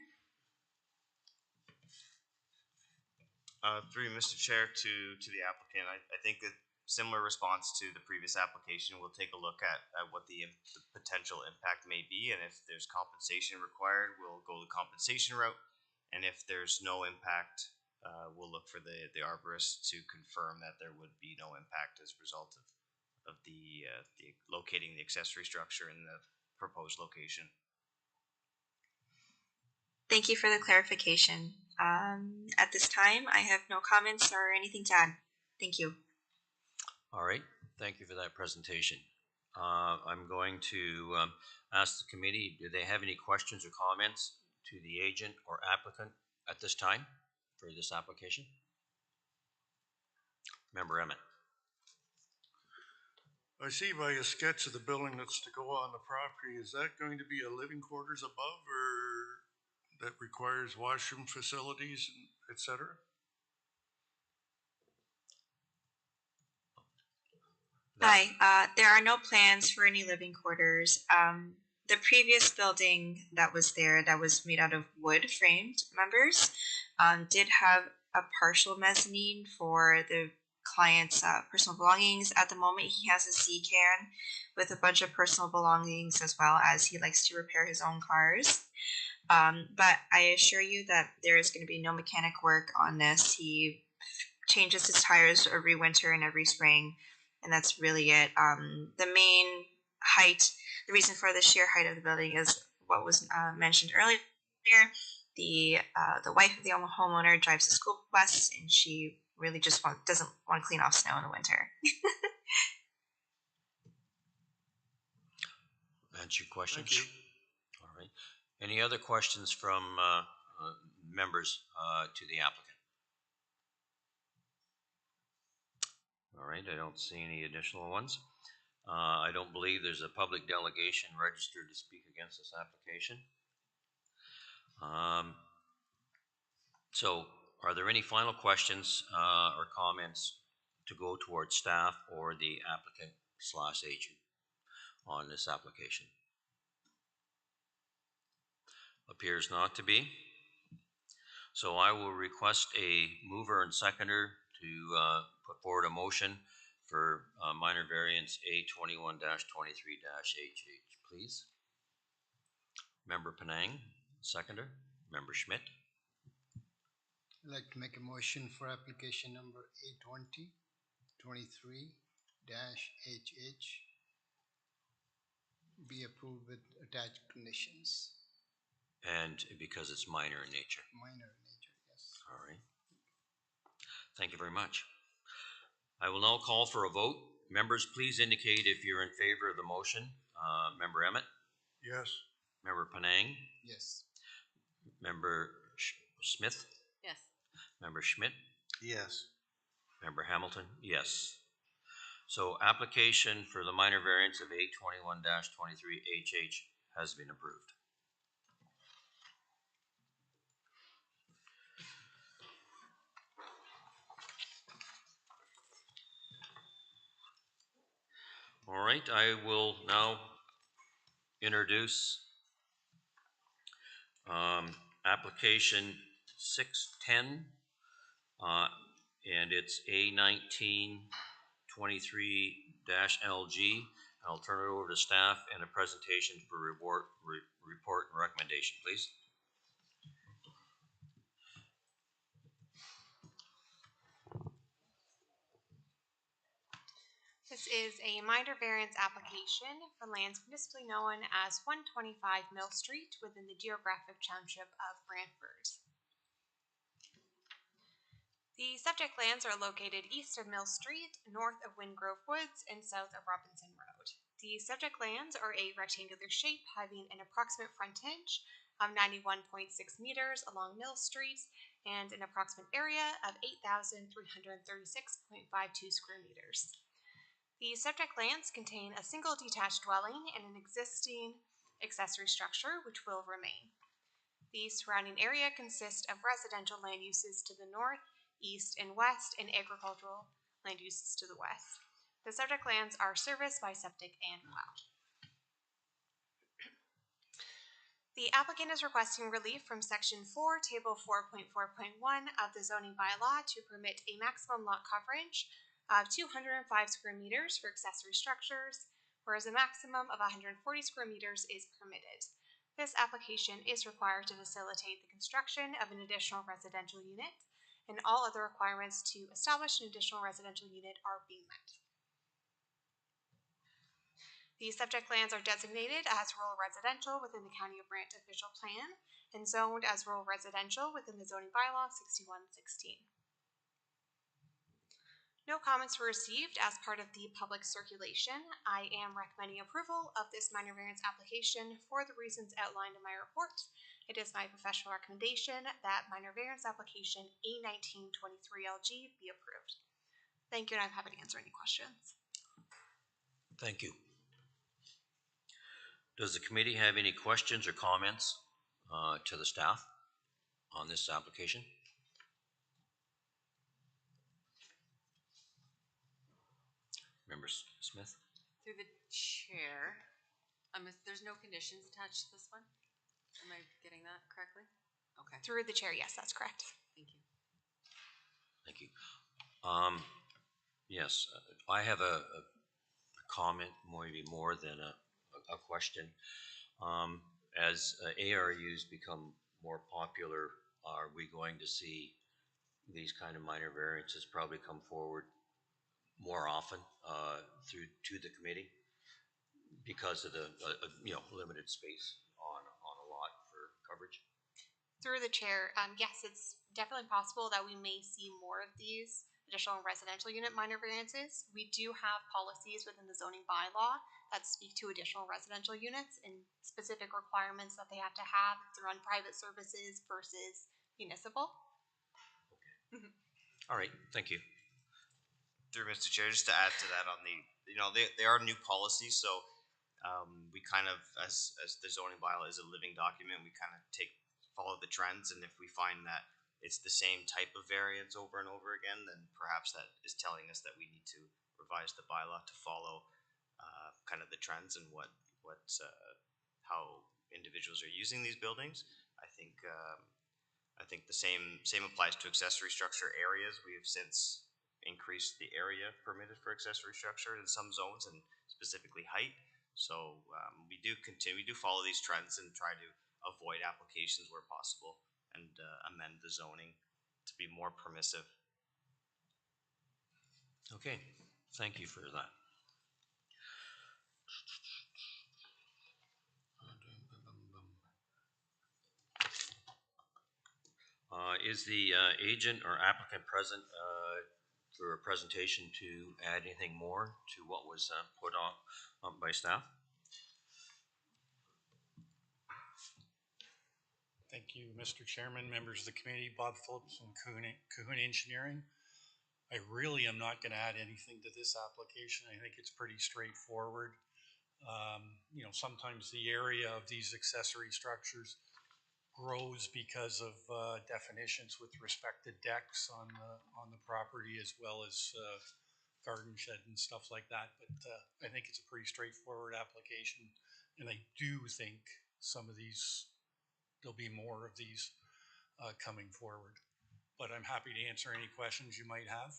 Through Mr. Chair to the applicant, I think a similar response to the previous application. We'll take a look at what the potential impact may be, and if there's compensation required, we'll go the compensation route. And if there's no impact, we'll look for the arborist to confirm that there would be no impact as a result of the locating the accessory structure in the proposed location. Thank you for the clarification. At this time, I have no comments or anything to add. Thank you. All right, thank you for that presentation. I'm going to ask the committee, do they have any questions or comments to the agent or applicant at this time for this application? Member Emmett. I see by a sketch of the building that's to go on the property, is that going to be a living quarters above, or that requires washroom facilities, and et cetera? Hi, there are no plans for any living quarters. The previous building that was there, that was made out of wood framed members, did have a partial mezzanine for the client's personal belongings. At the moment, he has a sea can with a bunch of personal belongings, as well as he likes to repair his own cars. But I assure you that there is going to be no mechanic work on this. He changes his tires every winter and every spring, and that's really it. The main height, the reason for the sheer height of the building is what was mentioned earlier. The wife of the homeowner drives a school bus, and she really just doesn't want to clean off snow in the winter. Answer your questions. Thank you. All right. Any other questions from members to the applicant? All right, I don't see any additional ones. I don't believe there's a public delegation registered to speak against this application. So are there any final questions or comments to go towards staff or the applicant / agent on this application? Appears not to be. So I will request a mover and seconder to put forward a motion for minor variance A21-23-HH, please. Member Penang, seconder. Member Schmidt. I'd like to make a motion for application number A20-23-HH be approved with attached conditions. And because it's minor in nature. Minor in nature, yes. All right. Thank you very much. I will now call for a vote. Members, please indicate if you're in favor of the motion. Member Emmett? Yes. Member Penang? Yes. Member Smith? Yes. Member Schmidt? Yes. Member Hamilton? Yes. So application for the minor variance of A21-23HH has been approved. All right, I will now introduce application 610, and it's A1923-LG. I'll turn it over to staff and a presentation for report and recommendation, please. This is a minor variance application for lands municipally known as 125 Mill Street within the geographic township of Brantford. The subject lands are located east of Mill Street, north of Windgrove Woods, and south of Robinson Road. The subject lands are a rectangular shape having an approximate frontage of 91.6 meters along Mill Street and an approximate area of 8,336.52 square meters. The subject lands contain a single detached dwelling and an existing accessory structure which will remain. The surrounding area consists of residential land uses to the north, east, and west, and agricultural land uses to the west. The subject lands are serviced by septic and well. The applicant is requesting relief from Section 4, Table 4.4.1 of the zoning bylaw to permit a maximum lot coverage of 205 square meters for accessory structures, whereas a maximum of 140 square meters is permitted. This application is required to facilitate the construction of an additional residential unit, and all other requirements to establish an additional residential unit are being met. The subject lands are designated as rural residential within the County of Brant official plan and zoned as rural residential within the zoning bylaw 6116. No comments were received as part of the public circulation. I am recommending approval of this minor variance application for the reasons outlined in my report. It is my professional recommendation that minor variance application A1923LG be approved. Thank you, and I'm happy to answer any questions. Thank you. Does the committee have any questions or comments to the staff on this application? Member Smith? Through the chair, there's no conditions attached to this one? Am I getting that correctly? Okay. Through the chair, yes, that's correct. Thank you. Thank you. Yes, I have a comment, maybe more than a question. As ARUs become more popular, are we going to see these kind of minor variances probably come forward more often through to the committee because of the limited space on a lot for coverage? Through the chair, yes, it's definitely possible that we may see more of these additional residential unit minor variances. We do have policies within the zoning bylaw that speak to additional residential units and specific requirements that they have to have if they're on private services versus municipal. Okay. All right, thank you. Through Mr. Chair, just to add to that on they are new policies, so we kind of, as the zoning bylaw is a living document, we kind of follow the trends, and if we find that it's the same type of variance over and over again, then perhaps that is telling us that we need to revise the bylaw to follow kind of the trends and how individuals are using these buildings. I think the same applies to accessory structure areas. We have since increased the area permitted for accessory structure in some zones, and specifically height. So we do follow these trends and try to avoid applications where possible and amend the zoning to be more permissive. Okay, thank you for that. Is the agent or applicant present for a presentation to add anything more to what was put on by staff? Thank you, Mr. Chairman, members of the committee, Bob Phillips from Kahuna Engineering. I really am not going to add anything to this application. I think it's pretty straightforward. Sometimes the area of these accessory structures grows because of definitions with respect to decks on the property, as well as garden shed and stuff like that. But I think it's a pretty straightforward application, and I do think there'll be more of these coming forward. But I'm happy to answer any questions you might have.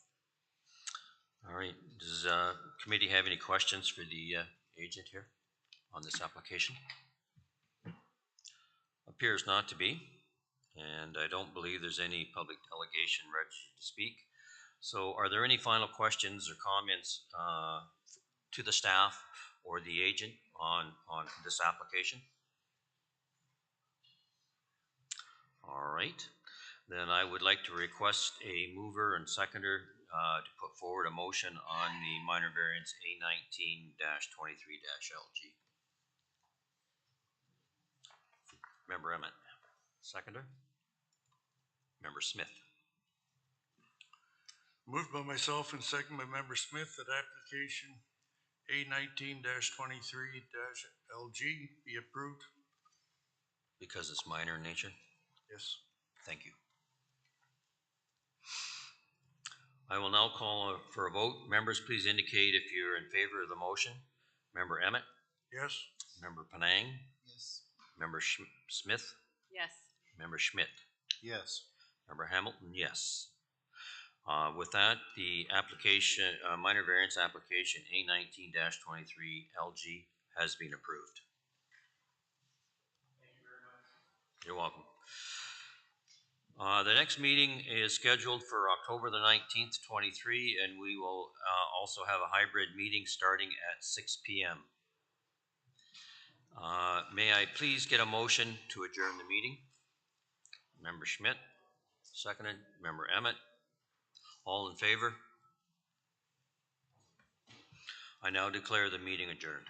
All right. Does committee have any questions for the agent here on this application? Appears not to be, and I don't believe there's any public delegation registered to speak. So are there any final questions or comments to the staff or the agent on this application? All right, then I would like to request a mover and seconder to put forward a motion on the minor variance A19-23-LG. Member Emmett, seconder. Member Smith. Moved by myself and second by Member Smith that application A19-23-LG be approved. Because it's minor in nature? Yes. Thank you. I will now call for a vote. Members, please indicate if you're in favor of the motion. Member Emmett? Yes. Member Penang? Yes. Member Smith? Yes. Member Schmidt? Yes. Member Hamilton? Yes. With that, the application, minor variance application A19-23-LG has been approved. Thank you very much. You're welcome. The next meeting is scheduled for October the 19th, 23, and we will also have a hybrid meeting starting at 6 p.m. May I please get a motion to adjourn the meeting? Member Schmidt, seconded. Member Emmett, all in favor? I now declare the meeting adjourned.